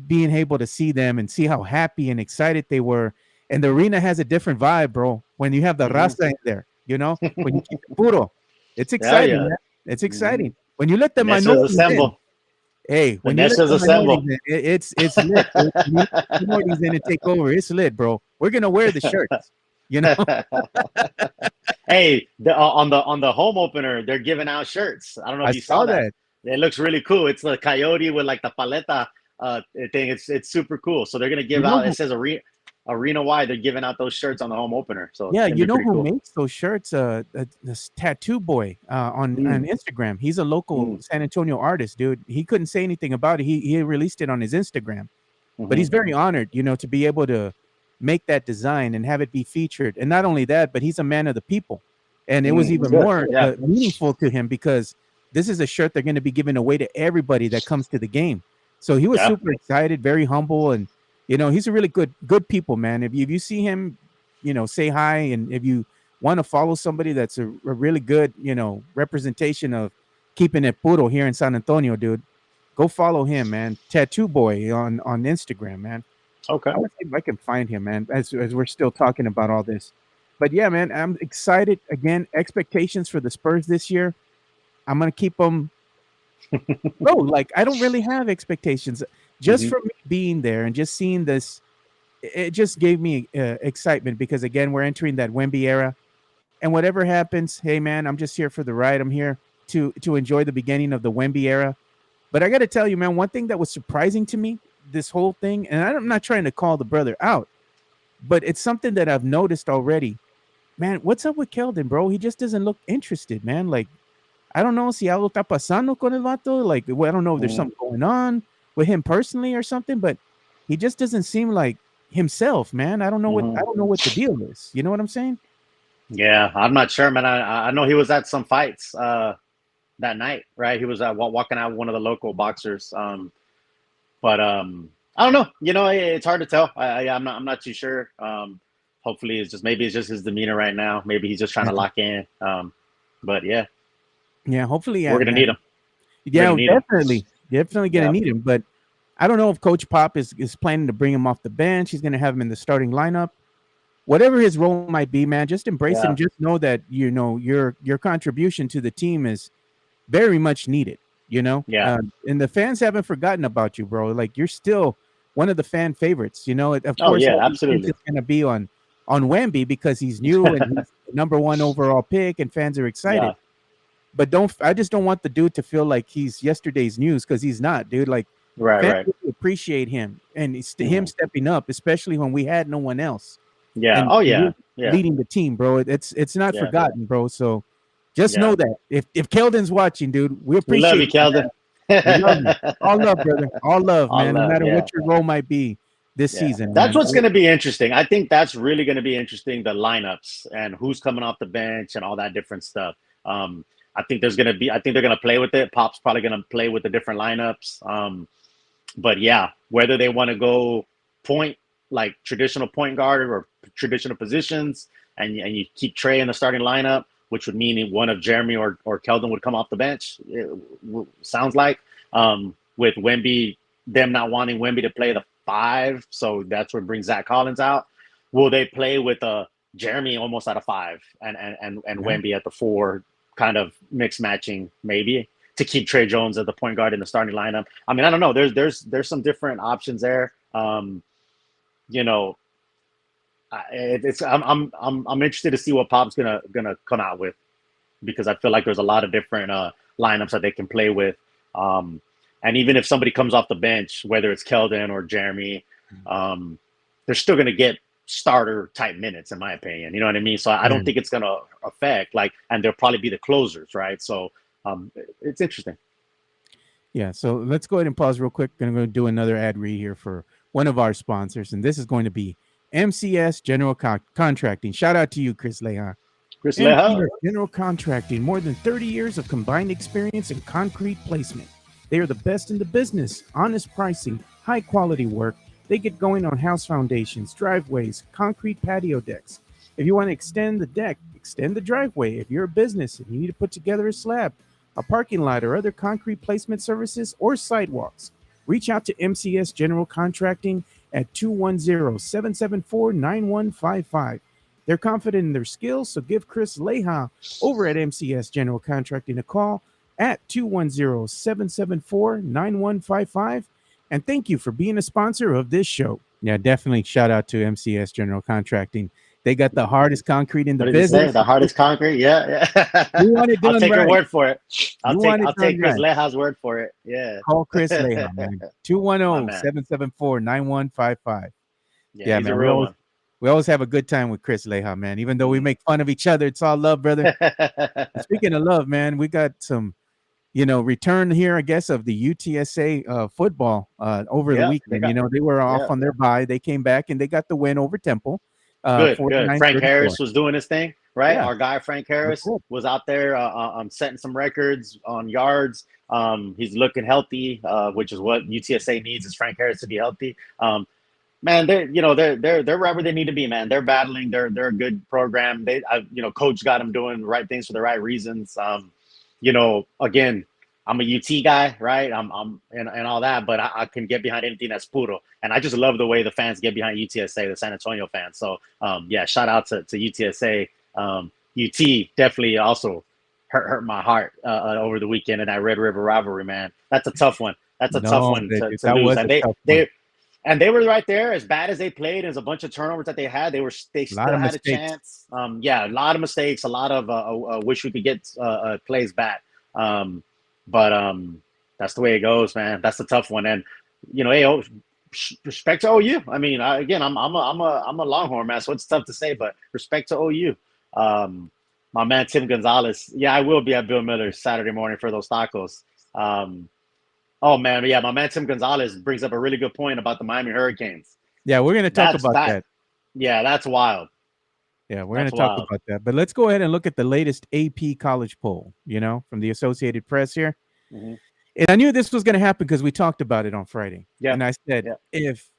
[SPEAKER 1] being able to see them and see how happy and excited they were. And the arena has a different vibe, bro, when you have the raza in there, you know, when you keep it puro. It's exciting, man. It's exciting. When you let the minorities in, hey, when you let the minorities in, it's lit. When you let the minorities in and take over, it's lit, bro. We're gonna wear the shirts, you know.
[SPEAKER 2] Hey, on the home opener, they're giving out shirts. I don't know if you saw that. It looks really cool. It's the coyote with like the paleta thing. It's super cool. So they're gonna give out. It says arena wide. They're giving out those shirts on the home opener. So
[SPEAKER 1] yeah, you know who makes those shirts? This tattoo boy on Instagram. He's a local San Antonio artist, dude. He couldn't say anything about it. He released it on his Instagram, but he's very honored, you know, to be able to make that design and have it be featured. And not only that, but he's a man of the people, and it was even more meaningful to him because this is a shirt they're going to be giving away to everybody that comes to the game. So he was super excited, very humble, and you know, he's a really good people, man. If you see him, you know, say hi, and if you want to follow somebody that's a really good, representation of keeping it puro here in San Antonio, dude, go follow him, man. Tattoo Boy on Instagram, man.
[SPEAKER 2] Okay.
[SPEAKER 1] I want to see if I can find him, man, as we're still talking about all this. But yeah, man, I'm excited. Again, expectations for the Spurs this year. I'm gonna keep them. Bro, like I don't really have expectations. Just from me being there and just seeing this, it just gave me excitement because again, we're entering that Wemby era, and whatever happens, hey man, I'm just here for the ride. I'm here to enjoy the beginning of the Wemby era. But I got to tell you, man, one thing that was surprising to me, this whole thing, and I'm not trying to call the brother out, but it's something that I've noticed already. Man, what's up with Keldon, bro? He just doesn't look interested, man. Like, I don't know si algo está pasando con el vato. Like, well, I don't know if there's something going on with him personally or something, but he just doesn't seem like himself, man. I don't know what the deal is. You know what I'm saying?
[SPEAKER 2] Yeah, I'm not sure, man. I know he was at some fights that night, right? He was walking out with one of the local boxers. But I don't know. It's hard to tell. I'm not too sure. Hopefully, it's just his demeanor right now. Maybe he's just trying to lock in. But yeah,
[SPEAKER 1] hopefully,
[SPEAKER 2] we're gonna need him.
[SPEAKER 1] Yeah, definitely gonna need him. But I don't know if Coach Pop is planning to bring him off the bench. He's gonna have him in the starting lineup. Whatever his role might be, man, just embrace it and just know that your contribution to the team is very much needed. And the fans haven't forgotten about you, bro. Like you're still one of the fan favorites. Of course,
[SPEAKER 2] absolutely,
[SPEAKER 1] it's gonna be on Wemby because he's new and he's the number 1 overall pick, and fans are excited. Yeah. But I just don't want the dude to feel like he's yesterday's news because he's not, dude. Like, fans really appreciate him and him stepping up, especially when we had no one else.
[SPEAKER 2] Yeah.
[SPEAKER 1] And leading the team, bro. It's not forgotten, bro. So just know that if Keldon's watching, dude, we appreciate
[SPEAKER 2] love you, Keldon.
[SPEAKER 1] We love you. All love, brother. All love, man. No matter what your role might be this season.
[SPEAKER 2] That's what's going to be interesting. I think that's really going to be interesting, the lineups and who's coming off the bench and all that different stuff. I think they're going to play with it. Pop's probably going to play with the different lineups. But yeah, whether they want to go point, like traditional point guard or traditional positions, and you keep Trey in the starting lineup, which would mean one of Jeremy or Keldon would come off the bench. It sounds like with Wemby, them not wanting Wemby to play the 5, so that's what brings Zach Collins out. Will they play with Jeremy almost at a 5 and Wemby at the 4, kind of mix matching maybe to keep Trey Jones at the point guard in the starting lineup? I mean, I don't know. There's some different options there. I'm interested to see what Pop's gonna come out with, because I feel like there's a lot of different lineups that they can play with. And even if somebody comes off the bench, whether it's Keldon or Jeremy, they're still gonna get starter type minutes, in my opinion. You know what I mean? So I don't think it's gonna affect and they'll probably be the closers, right? So it's interesting.
[SPEAKER 1] Yeah. So let's go ahead and pause real quick. I'm going to do another ad read here for one of our sponsors, and this is going to be MCS General Contracting. Shout out to you, Chris Leha.
[SPEAKER 2] Chris Leha.
[SPEAKER 1] General Contracting, more than 30 years of combined experience in concrete placement. They are the best in the business. Honest pricing, high quality work. They get going on house foundations, driveways, concrete patio decks. If you want to extend the deck, extend the driveway. If you're a business and you need to put together a slab, a parking lot, or other concrete placement services or sidewalks, reach out to MCS General Contracting at 210-774-9155. They're confident in their skills, so give Chris Leha over at MCS General Contracting a call at 210-774-9155. And thank you for being a sponsor of this show. Yeah, definitely shout out to MCS General Contracting. They got the hardest concrete in the business.
[SPEAKER 2] The hardest concrete, yeah. I'll take your word for it. I'll take Chris Leha's word for it. Yeah.
[SPEAKER 1] Call Chris Leha, man. 210-774-9155.
[SPEAKER 2] Yeah, man. A real one.
[SPEAKER 1] We always have a good time with Chris Leha, man. Even though we make fun of each other, it's all love, brother. Speaking of love, man, we got some, return here, I guess, of the UTSA football over the weekend. They were off on their bye. They came back and they got the win over Temple.
[SPEAKER 2] Good. Frank Harris was doing his thing, right? Yeah. Our guy Frank Harris was out there setting some records on yards. He's looking healthy, which is what UTSA needs, is Frank Harris to be healthy. man, they're wherever they need to be, man. They're battling. They're a good program. Coach got them doing the right things for the right reasons. Again, I'm a UT guy, right? I'm and all that, but I can get behind anything that's Puro, and I just love the way the fans get behind UTSA, the San Antonio fans. So shout out to UTSA. UT definitely also hurt my heart over the weekend in that Red River rivalry, man. That's a tough one. That's a tough one to lose. And they were right there. As bad as they played, as a bunch of turnovers that they had, they still had a chance. A lot of mistakes. A lot of wish we could get plays back. But that's the way it goes, man. That's the tough one. And respect to OU. I mean, I'm a Longhorn, man, so it's tough to say, but respect to OU. My man Tim Gonzalez. Yeah, I will be at Bill Miller's Saturday morning for those tacos. Oh man, but yeah, my man Tim Gonzalez brings up a really good point about the Miami Hurricanes.
[SPEAKER 1] Yeah, we're gonna talk about that.
[SPEAKER 2] Yeah, that's wild.
[SPEAKER 1] Yeah, we're going to talk about that. But let's go ahead and look at the latest AP college poll, from the Associated Press here. Mm-hmm. And I knew this was going to happen because we talked about it on Friday. Yeah. And I said, if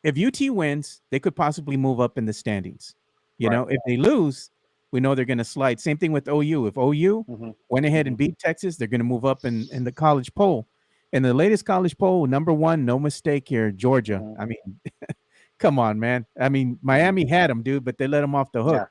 [SPEAKER 1] UT wins, they could possibly move up in the standings. If they lose, we know they're going to slide. Same thing with OU. If OU went ahead and beat Texas, they're going to move up in the college poll. And the latest college poll, number one, no mistake here, Georgia. I mean, come on, man. I mean, Miami had them, dude, but they let them off the hook. Yeah.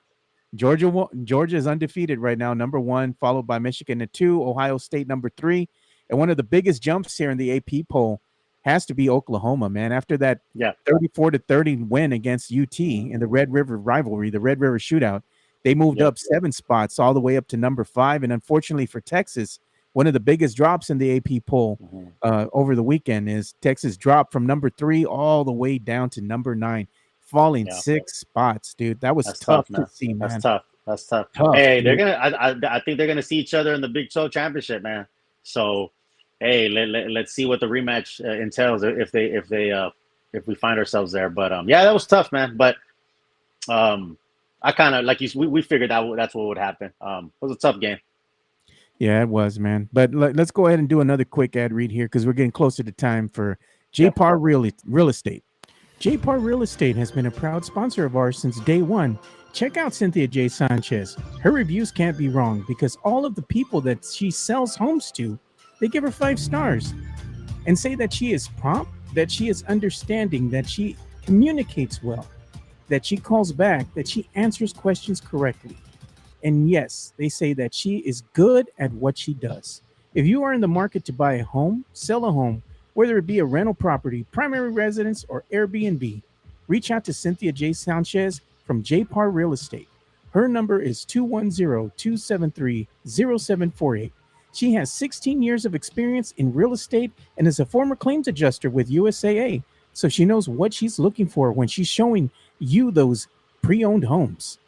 [SPEAKER 1] Georgia is undefeated right now, number one, followed by Michigan at 2, Ohio State number 3. And one of the biggest jumps here in the AP poll has to be Oklahoma, man. After that 34-30 win against UT in the Red River rivalry, the Red River shootout, they moved up 7 spots all the way up to number 5. And unfortunately for Texas, one of the biggest drops in the AP poll over the weekend is Texas dropped from number 3 all the way down to number 9, falling 6 spots, dude. That's tough to see, man.
[SPEAKER 2] That's tough. Hey, dude. I think they're gonna see each other in the Big 12 championship, man. So, hey, let's see what the rematch entails if we find ourselves there. But that was tough, man. But I kind of we figured that's what would happen. It was a tough game.
[SPEAKER 1] Yeah, it was, man. But let's go ahead and do another quick ad read here because we're getting closer to time for JPAR Real Estate. JPAR Real Estate has been a proud sponsor of ours since day one. Check out Cynthia J. Sanchez. Her reviews can't be wrong because all of the people that she sells homes to, they give her 5 stars and say that she is prompt, that she is understanding, that she communicates well, that she calls back, that she answers questions correctly. And yes, they say that she is good at what she does. If you are in the market to buy a home, sell a home, whether it be a rental property, primary residence, or Airbnb, reach out to Cynthia J. Sanchez from JPAR Real Estate. Her number is 210-273-0748. She has 16 years of experience in real estate and is a former claims adjuster with USAA. So she knows what she's looking for when she's showing you those pre-owned homes.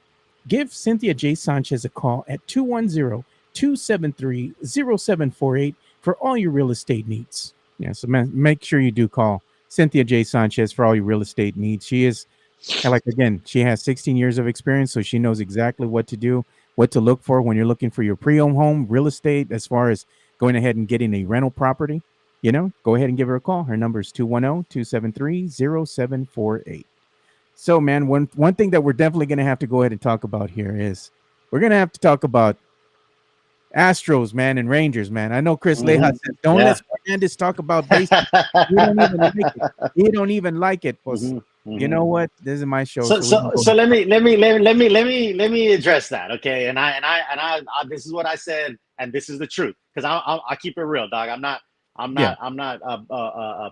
[SPEAKER 1] Give Cynthia J. Sanchez a call at 210-273-0748 for all your real estate needs. Yeah, so make sure you do call Cynthia J. Sanchez for all your real estate needs. She is, she has 16 years of experience, so she knows exactly what to do, what to look for when you're looking for your pre-owned home, real estate, as far as going ahead and getting a rental property. Go ahead and give her a call. Her number is 210-273-0748. So, man, one thing that we're definitely going to have to go ahead and talk about here is we're going to have to talk about Astros, man, and Rangers, man. I know Chris Leja said, don't let Spurnandez talk about baseball. He don't even like it. You know what? This is my show.
[SPEAKER 2] So let me address that, okay? And I this is what I said, and this is the truth, because I keep it real, dog. I'm not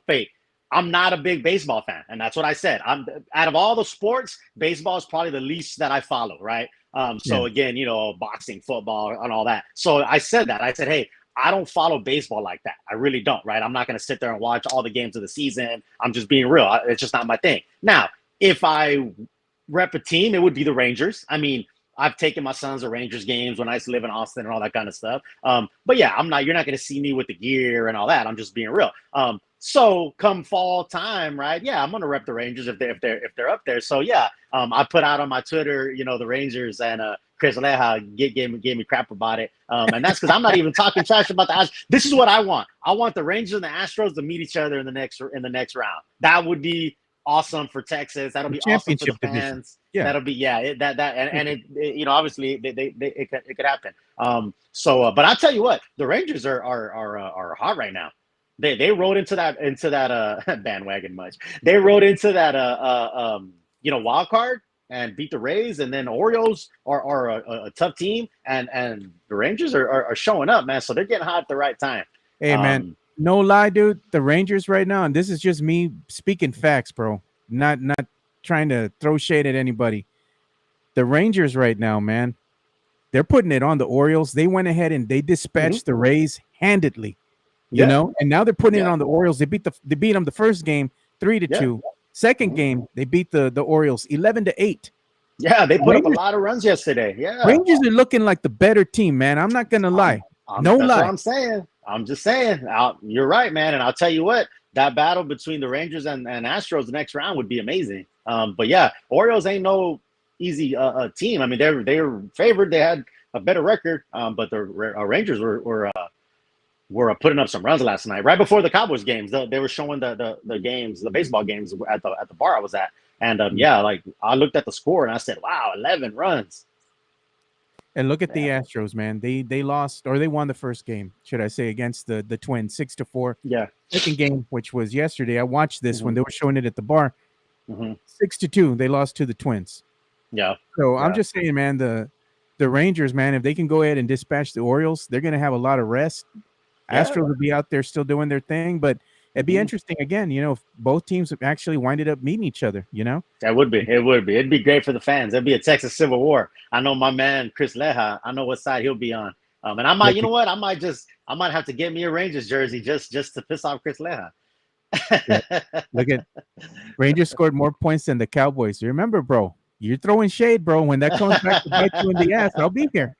[SPEAKER 2] fake. I'm not a big baseball fan, and that's what I said. Out of all the sports, baseball is probably the least that I follow, right? Again, boxing, football, and all that. So I said that. I said, hey, I don't follow baseball like that. I really don't, right? I'm not going to sit there and watch all the games of the season. I'm just being real. It's just not my thing. Now, if I rep a team, it would be the Rangers. I mean, I've taken my sons to Rangers games when I used to live in Austin and all that kind of stuff. But yeah, you're not going to see me with the gear and all that. I'm just being real. So come fall time, right? Yeah, I'm gonna rep the Rangers if they're up there. So yeah, I put out on my Twitter, the Rangers, and Chris Leja gave me crap about it. And that's because I'm not even talking trash about the Astros. This is what I want. I want the Rangers and the Astros to meet each other in the next round. That would be awesome for Texas. That'll be awesome for the fans.
[SPEAKER 1] Yeah,
[SPEAKER 2] that'll be it obviously it could happen. But I'll tell you what, the Rangers are hot right now. They rode into that bandwagon much. They rode into that wild card and beat the Rays, and then Orioles are a tough team, and the Rangers are showing up, man. So they're getting hot at the right time.
[SPEAKER 1] Hey, man, no lie, dude. The Rangers right now, and this is just me speaking facts, bro. Not trying to throw shade at anybody. The Rangers right now, man, they're putting it on the Orioles. They went ahead and they dispatched the Rays handedly, you know, and now they're putting it on the Orioles. They beat them the first game 3-2. Second game, they beat the Orioles 11-8.
[SPEAKER 2] Yeah, they put up a lot of runs yesterday. Yeah,
[SPEAKER 1] Rangers are looking like the better team, man. I'm not gonna lie.
[SPEAKER 2] That's what I'm saying. I'm just saying. You're right, man. And I'll tell you what, that battle between the Rangers and Astros the next round would be amazing. But yeah, Orioles ain't no easy team. I mean, they were favored. They had a better record, but the Rangers were putting up some runs last night. Right before the Cowboys games, they were showing the games, the baseball games at the bar I was at. And like I looked at the score and I said, wow, 11 runs.
[SPEAKER 1] And look at the Astros, man. They lost, or they won the first game, should I say, against the Twins, 6-4.
[SPEAKER 2] Yeah.
[SPEAKER 1] Second game, which was yesterday. I watched this when they were showing it at the bar. 6-2. They lost to the Twins.
[SPEAKER 2] Yeah.
[SPEAKER 1] So I'm just saying, man, the Rangers, man, if they can go ahead and dispatch the Orioles, they're going to have a lot of rest. Astros will be out there still doing their thing, but it'd be interesting again, you know, if both teams actually winded up meeting each other, you know?
[SPEAKER 2] That would be. It would be. It'd be great for the fans. It'd be a Texas Civil War. I know my man Chris Leja. I know what side he'll be on. And I might, you know what? I might have to get me a Rangers jersey just to piss off Chris Leja.
[SPEAKER 1] Look at Rangers scored more points than the Cowboys. Remember, bro, you're throwing shade, bro. When that comes back to bite you in the ass, I'll be here.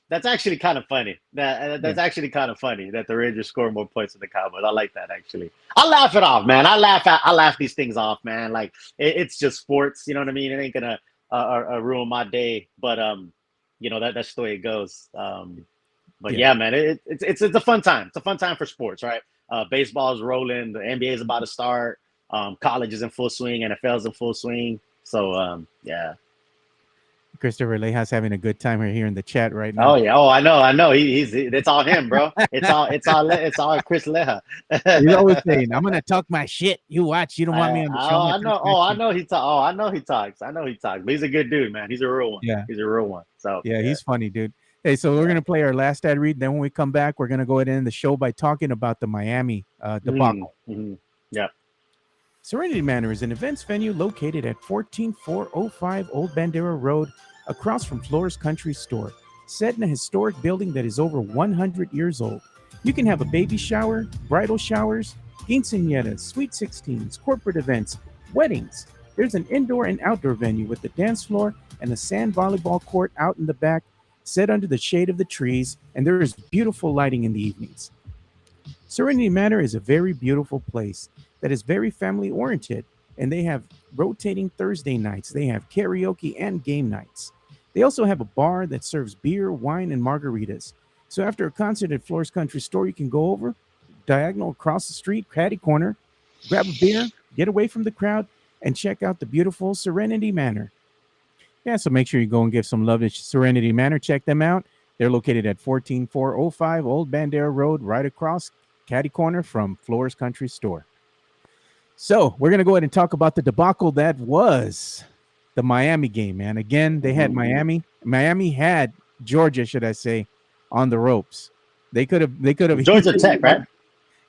[SPEAKER 2] That's actually kind of funny. That's actually kind of funny that the Rangers score more points than the Cowboys. I like that, actually. I laugh it off, man. I laugh these things off, man. Like it's just sports. You know what I mean? It ain't gonna ruin my day, but you know that's the way it goes. But yeah, man, it's a fun time. It's a fun time for sports, right? Baseball is rolling. The NBA is about to start. College is in full swing. NFL is in full swing. So yeah.
[SPEAKER 1] Christopher Leja's having a good time here in the chat right now.
[SPEAKER 2] Oh yeah, I know. It's all him, bro. It's all Chris Leja.
[SPEAKER 1] He's always saying, "I'm gonna talk my shit. You watch. You don't want me on the show."
[SPEAKER 2] I know he talks. But he's a good dude, man. He's a real one. Yeah, he's a real one. So
[SPEAKER 1] yeah, he's funny, dude. Hey, so we're gonna play our last ad read. Then when we come back, we're gonna go ahead and end the show by talking about the Miami debacle.
[SPEAKER 2] Yeah.
[SPEAKER 1] Serenity Manor is an events venue located at 14405 Old Bandera Road, across from Flores Country Store, set in a historic building that is over 100 years old. You can have a baby shower, bridal showers, quinceañeras, sweet 16s, corporate events, weddings. There's an indoor and outdoor venue with a dance floor and a sand volleyball court out in the back, set under the shade of the trees, and there is beautiful lighting in the evenings. Serenity Manor is a very beautiful place that is very family oriented, and they have rotating Thursday nights. They have karaoke and game nights. They also have a bar that serves beer, wine, and margaritas. So after a concert at Flores Country Store, you can go over, diagonal across the street, catty corner, grab a beer, get away from the crowd, and check out the beautiful Serenity Manor. Yeah, so make sure you go and give some love to Serenity Manor. Check them out. They're located at 14405 Old Bandera Road, right across catty corner from Flores Country Store. So we're going to go ahead and talk about the debacle that was the Miami game, man. Again, they had Miami. Miami had Georgia, should I say, on the ropes. They could have
[SPEAKER 2] Georgia Tech, right?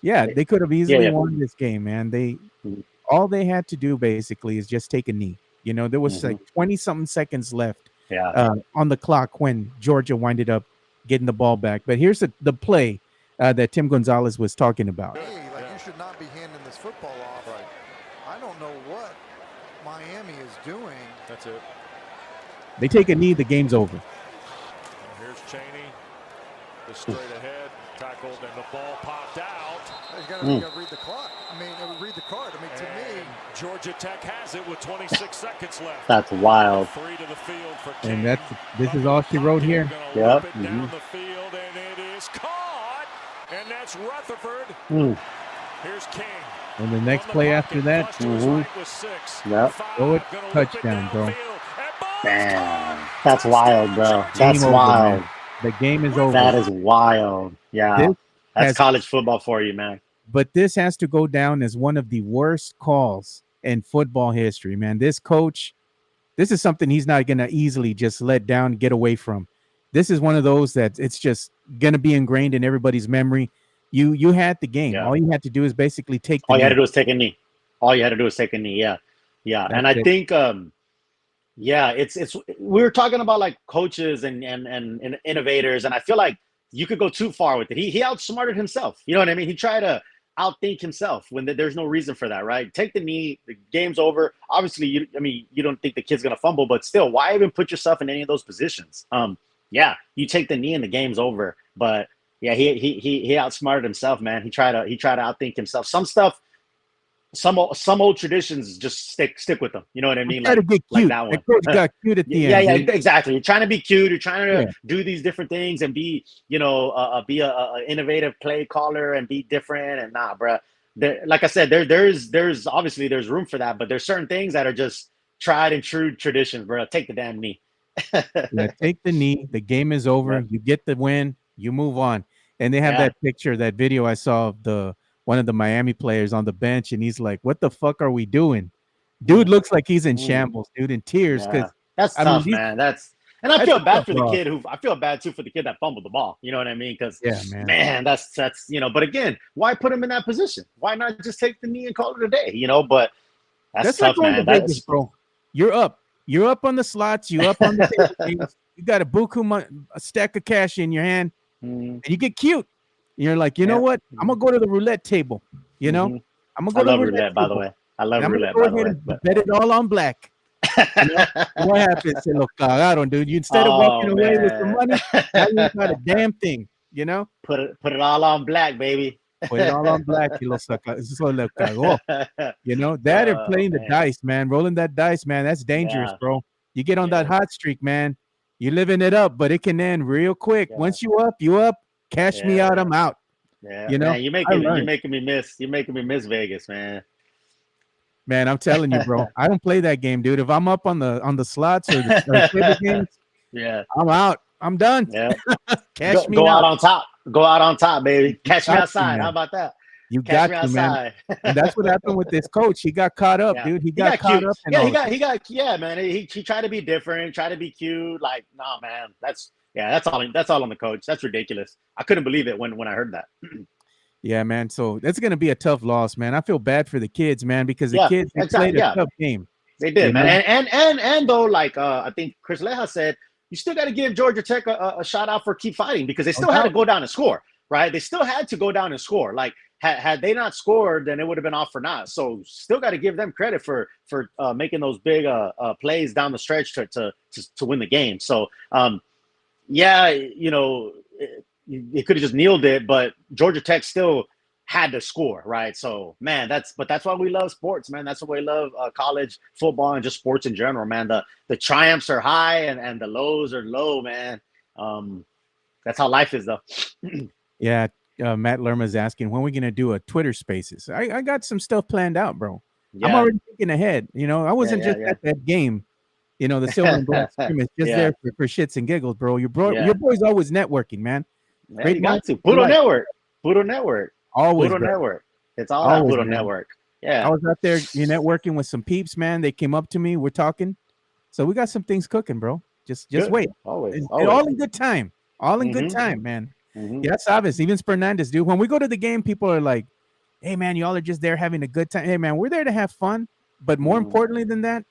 [SPEAKER 1] Yeah, they could have easily won this game, man. All they had to do basically is just take a knee. You know, there was like 20-something seconds left on the clock when Georgia winded up getting the ball back. But here's the play that Tim Gonzalez was talking about.
[SPEAKER 5] Hey, like you should not be handing this football off. Right. I don't know what Miami is doing.
[SPEAKER 6] That's it.
[SPEAKER 1] They take a knee, the game's over.
[SPEAKER 6] And here's Chaney, the straight ahead, tackled, and the ball popped out.
[SPEAKER 5] You got to read the clock. Read the card. To me,
[SPEAKER 6] Georgia Tech has it with 26 seconds left.
[SPEAKER 2] That's wild.
[SPEAKER 6] 3 to the field for King.
[SPEAKER 1] And this is all she wrote here.
[SPEAKER 6] Yep. Down the field, and it is caught. And that's Rutherford. Here's King.
[SPEAKER 1] And the next play after that,
[SPEAKER 2] Yep.
[SPEAKER 1] throw it, touchdown, bro.
[SPEAKER 2] Damn. That's wild, bro. That's
[SPEAKER 1] Game over,
[SPEAKER 2] wild.
[SPEAKER 1] man. The game is over.
[SPEAKER 2] That is wild. Yeah.
[SPEAKER 1] This
[SPEAKER 2] That's
[SPEAKER 1] has-
[SPEAKER 2] college football for you, man.
[SPEAKER 1] But this has to go down as one of the worst calls in football history, man. This coach, this is something he's not going to easily just let down, get away from. This is one of those that it's just going to be ingrained in everybody's memory. You had the game.
[SPEAKER 2] Yeah.
[SPEAKER 1] All you had to do is basically take the
[SPEAKER 2] All you had
[SPEAKER 1] knee.
[SPEAKER 2] to do is take a knee. All you had to do is take a knee. Yeah. Yeah.
[SPEAKER 1] That's
[SPEAKER 2] And I
[SPEAKER 1] it.
[SPEAKER 2] think it's we were talking about like coaches and innovators, and I feel like you could go too far with it. He outsmarted himself. You know what I mean? He tried to outthink himself when there's no reason for that, right? Take the knee, the game's over. Obviously, you don't think the kid's gonna fumble, but still, why even put yourself in any of those positions? Yeah, you take the knee and the game's over. But yeah, he outsmarted himself, man. He tried to outthink himself. Some stuff, some old traditions just stick with them. You know what I mean?
[SPEAKER 1] Try to get
[SPEAKER 2] like
[SPEAKER 1] cute.
[SPEAKER 2] that one.
[SPEAKER 1] The coach got cute at the
[SPEAKER 2] Yeah,
[SPEAKER 1] end.
[SPEAKER 2] yeah,
[SPEAKER 1] dude.
[SPEAKER 2] exactly. You're trying to be cute. You're trying to
[SPEAKER 1] Yeah.
[SPEAKER 2] do these different things and be, be a innovative play caller and be different. And nah, bruh. Like I said, there's obviously there's room for that, but there's certain things that are just tried and true traditions, bro. Take the damn knee.
[SPEAKER 1] Yeah, take the knee. The game is over.
[SPEAKER 2] Yeah.
[SPEAKER 1] You get the win. You move on. And they have
[SPEAKER 2] Yeah.
[SPEAKER 1] that picture, that video I saw of one of the Miami players on the bench, and he's like, "What the fuck are we doing?" Dude looks like he's in shambles, dude, in tears.
[SPEAKER 2] Yeah.
[SPEAKER 1] Because
[SPEAKER 2] That's
[SPEAKER 1] I mean,
[SPEAKER 2] tough,
[SPEAKER 1] these-
[SPEAKER 2] man. And I
[SPEAKER 1] that's
[SPEAKER 2] feel
[SPEAKER 1] a
[SPEAKER 2] bad
[SPEAKER 1] tough
[SPEAKER 2] for the
[SPEAKER 1] loss.
[SPEAKER 2] kid I feel bad too for the kid that fumbled the ball. You know what I mean? Because
[SPEAKER 1] Yeah, man.
[SPEAKER 2] man, that's but again, why put him in that position? Why not just take the knee and call it a day? But that's
[SPEAKER 1] like
[SPEAKER 2] tough,
[SPEAKER 1] going
[SPEAKER 2] man.
[SPEAKER 1] to Vegas, bro. You're up. You're up on the slots. You're up on the table games. You got a stack of cash in your hand, and you get cute. You're like, you know
[SPEAKER 2] Yeah.
[SPEAKER 1] what? I'm gonna go to the roulette table. You know,
[SPEAKER 2] Mhm.
[SPEAKER 1] I'm gonna
[SPEAKER 2] I
[SPEAKER 1] go to
[SPEAKER 2] love
[SPEAKER 1] the
[SPEAKER 2] roulette, by the way. I love
[SPEAKER 1] I'm
[SPEAKER 2] roulette,
[SPEAKER 1] gonna
[SPEAKER 2] by
[SPEAKER 1] go
[SPEAKER 2] the
[SPEAKER 1] ahead
[SPEAKER 2] way.
[SPEAKER 1] and bet it all on black. You know? What happens? Se lo cagaron, dude. You instead of walking away with some money, now you got a damn thing. You know,
[SPEAKER 2] Put it all on black, baby.
[SPEAKER 1] put it all on black. Se lo cagó. You know that or playing the
[SPEAKER 2] man.
[SPEAKER 1] dice, man. Rolling that dice, man. That's dangerous,
[SPEAKER 2] Yeah.
[SPEAKER 1] bro. You get on
[SPEAKER 2] Yeah.
[SPEAKER 1] that hot streak, man. You're living it up, but it can end real quick.
[SPEAKER 2] Yeah.
[SPEAKER 1] Once you up. Cash me
[SPEAKER 2] Yeah.
[SPEAKER 1] out. I'm out.
[SPEAKER 2] Yeah,
[SPEAKER 1] You know,
[SPEAKER 2] man, you're making me miss Vegas, man.
[SPEAKER 1] Man, I'm telling you, bro. I don't play that game, dude. If I'm up on the slots or the table games,
[SPEAKER 2] Yeah,
[SPEAKER 1] I'm out. I'm done.
[SPEAKER 2] yeah.
[SPEAKER 1] Cash me
[SPEAKER 2] Go out
[SPEAKER 1] out.
[SPEAKER 2] on top. Go out on top, baby. Catch me
[SPEAKER 1] got to,
[SPEAKER 2] outside.
[SPEAKER 1] man.
[SPEAKER 2] How about that?
[SPEAKER 1] You
[SPEAKER 2] Catch
[SPEAKER 1] got
[SPEAKER 2] me
[SPEAKER 1] to, man.
[SPEAKER 2] outside.
[SPEAKER 1] And that's what happened with this coach. He got caught up,
[SPEAKER 2] Yeah.
[SPEAKER 1] dude. He got caught
[SPEAKER 2] cute.
[SPEAKER 1] up. In
[SPEAKER 2] Yeah,
[SPEAKER 1] all
[SPEAKER 2] he
[SPEAKER 1] of
[SPEAKER 2] got
[SPEAKER 1] it.
[SPEAKER 2] he got yeah, man. He tried to be different, try to be cute. Like, nah, man. That's all on the coach. That's ridiculous. I couldn't believe it when I heard that.
[SPEAKER 1] Yeah, man. So it's gonna be a tough loss, man. I feel bad for the kids, man, because the
[SPEAKER 2] Yeah,
[SPEAKER 1] kids they
[SPEAKER 2] exactly,
[SPEAKER 1] played a
[SPEAKER 2] yeah.
[SPEAKER 1] tough game.
[SPEAKER 2] They did,
[SPEAKER 1] You
[SPEAKER 2] man. And though, like I think Chris Leja said, you still got to give Georgia Tech a shout out for keep fighting because they still had to go down and score, right? They still had to go down and score. Like had they not scored, then it would have been off for naught. So still got to give them credit for making those big plays down the stretch to win the game. So yeah, it could have just kneeled it, but Georgia Tech still had to score, right? So man, that's why we love sports, man. That's why we love college football and just sports in general, man. The triumphs are high and the lows are low, man. That's how life is, though.
[SPEAKER 1] Yeah, Matt Lerma's asking when we're gonna do a Twitter Spaces. I got some stuff planned out, bro. I'm
[SPEAKER 2] Yeah.
[SPEAKER 1] already thinking ahead. I wasn't
[SPEAKER 2] yeah,
[SPEAKER 1] just
[SPEAKER 2] yeah.
[SPEAKER 1] at that game. The silver and black scrimmage, just
[SPEAKER 2] Yeah.
[SPEAKER 1] there for shits and giggles, bro. Your
[SPEAKER 2] Yeah.
[SPEAKER 1] boy's always networking, man.
[SPEAKER 2] Man,
[SPEAKER 1] Great
[SPEAKER 2] you got
[SPEAKER 1] minds
[SPEAKER 2] to.
[SPEAKER 1] think
[SPEAKER 2] Puro
[SPEAKER 1] alike.
[SPEAKER 2] Network. Puro Network.
[SPEAKER 1] Always,
[SPEAKER 2] Puro
[SPEAKER 1] bro.
[SPEAKER 2] Network. It's all
[SPEAKER 1] Always,
[SPEAKER 2] that Puro
[SPEAKER 1] man.
[SPEAKER 2] Network.
[SPEAKER 1] I
[SPEAKER 2] Yeah.
[SPEAKER 1] was out there, networking with some peeps, man. They came up to me. We're talking. So we got some things cooking, bro. Just
[SPEAKER 2] Good.
[SPEAKER 1] wait.
[SPEAKER 2] Always.
[SPEAKER 1] It's
[SPEAKER 2] Always.
[SPEAKER 1] all in good time. All in good
[SPEAKER 2] Mhm.
[SPEAKER 1] time, man.
[SPEAKER 2] Mhm.
[SPEAKER 1] Yeah, that's obvious. Even Spurnandez, dude. When we go to the game, people are like, hey, man, y'all are just there having a good time. Hey, man, we're there to have fun. But more
[SPEAKER 2] Mhm.
[SPEAKER 1] importantly than that,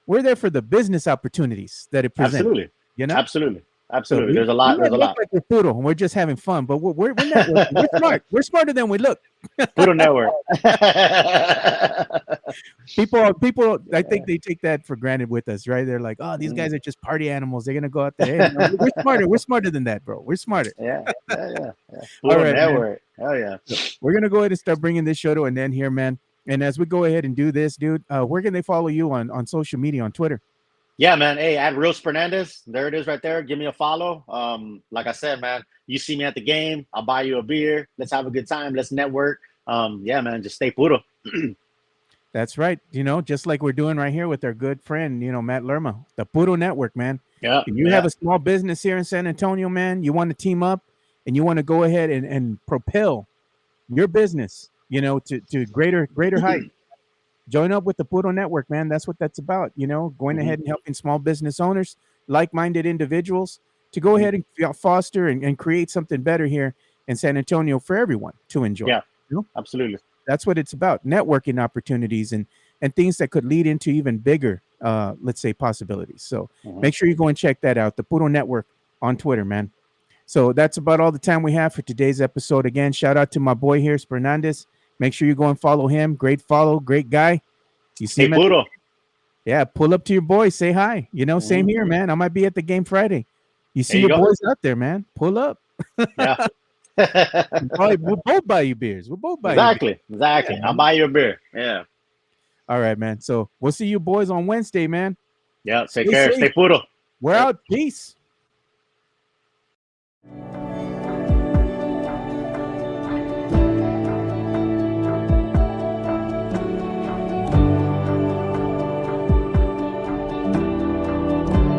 [SPEAKER 1] we're there for the business opportunities that it presents.
[SPEAKER 2] Absolutely.
[SPEAKER 1] Absolutely.
[SPEAKER 2] Absolutely.
[SPEAKER 1] So
[SPEAKER 2] There's a lot.
[SPEAKER 1] we might look like we're puro and we're just having fun, but we're networking. We're smart. We're smarter than we look.
[SPEAKER 2] Puro Network.
[SPEAKER 1] People, I think they take that for granted with us, right? They're like, oh, these guys are just party animals. They're gonna go out there. Hey, no, we're smarter. We're smarter than that, bro. We're smarter.
[SPEAKER 2] Yeah. Puro
[SPEAKER 1] right, man.
[SPEAKER 2] Network. Hell yeah.
[SPEAKER 1] We're gonna go ahead and start bringing this show to an end here, man. And as we go ahead and do this, dude, where can they follow you on social media, on Twitter?
[SPEAKER 2] Yeah, man. Hey, at Real Spurnandez. There it is right there. Give me a follow. Like I said, man, you see me at the game, I'll buy you a beer. Let's have a good time. Let's network. Yeah, man, just stay puro.
[SPEAKER 1] That's right. Just like we're doing right here with our good friend, Matt Lerma, the Puro Network, man.
[SPEAKER 2] Yeah.
[SPEAKER 1] If you have a small business here in San Antonio, man, you want to team up and you want to go ahead and propel your business, to greater height. Join up with the Puro Network, man. That's what that's about, going ahead and helping small business owners, like-minded individuals to go ahead and foster and create something better here in San Antonio for everyone to enjoy.
[SPEAKER 2] Yeah, absolutely.
[SPEAKER 1] That's what it's about. Networking opportunities and things that could lead into even bigger, let's say, possibilities. So make sure you go and check that out. The Puro Network on Twitter, man. So that's about all the time we have for today's episode. Again, shout out to my boy here, Spurnandez. Make sure you go and follow him. Great follow, great guy. You see him?
[SPEAKER 2] Puro.
[SPEAKER 1] Yeah, pull up to your boy. Say hi. Same here, man. I might be at the game Friday. You see your boys out there, man. Pull up.
[SPEAKER 2] Yeah.
[SPEAKER 1] We'll both buy you beers.
[SPEAKER 2] Exactly. Yeah, I'll buy you a beer. Yeah.
[SPEAKER 1] All right, man. So we'll see you boys on Wednesday, man.
[SPEAKER 2] Yeah. Take care. Stay puro.
[SPEAKER 1] We're out. Peace.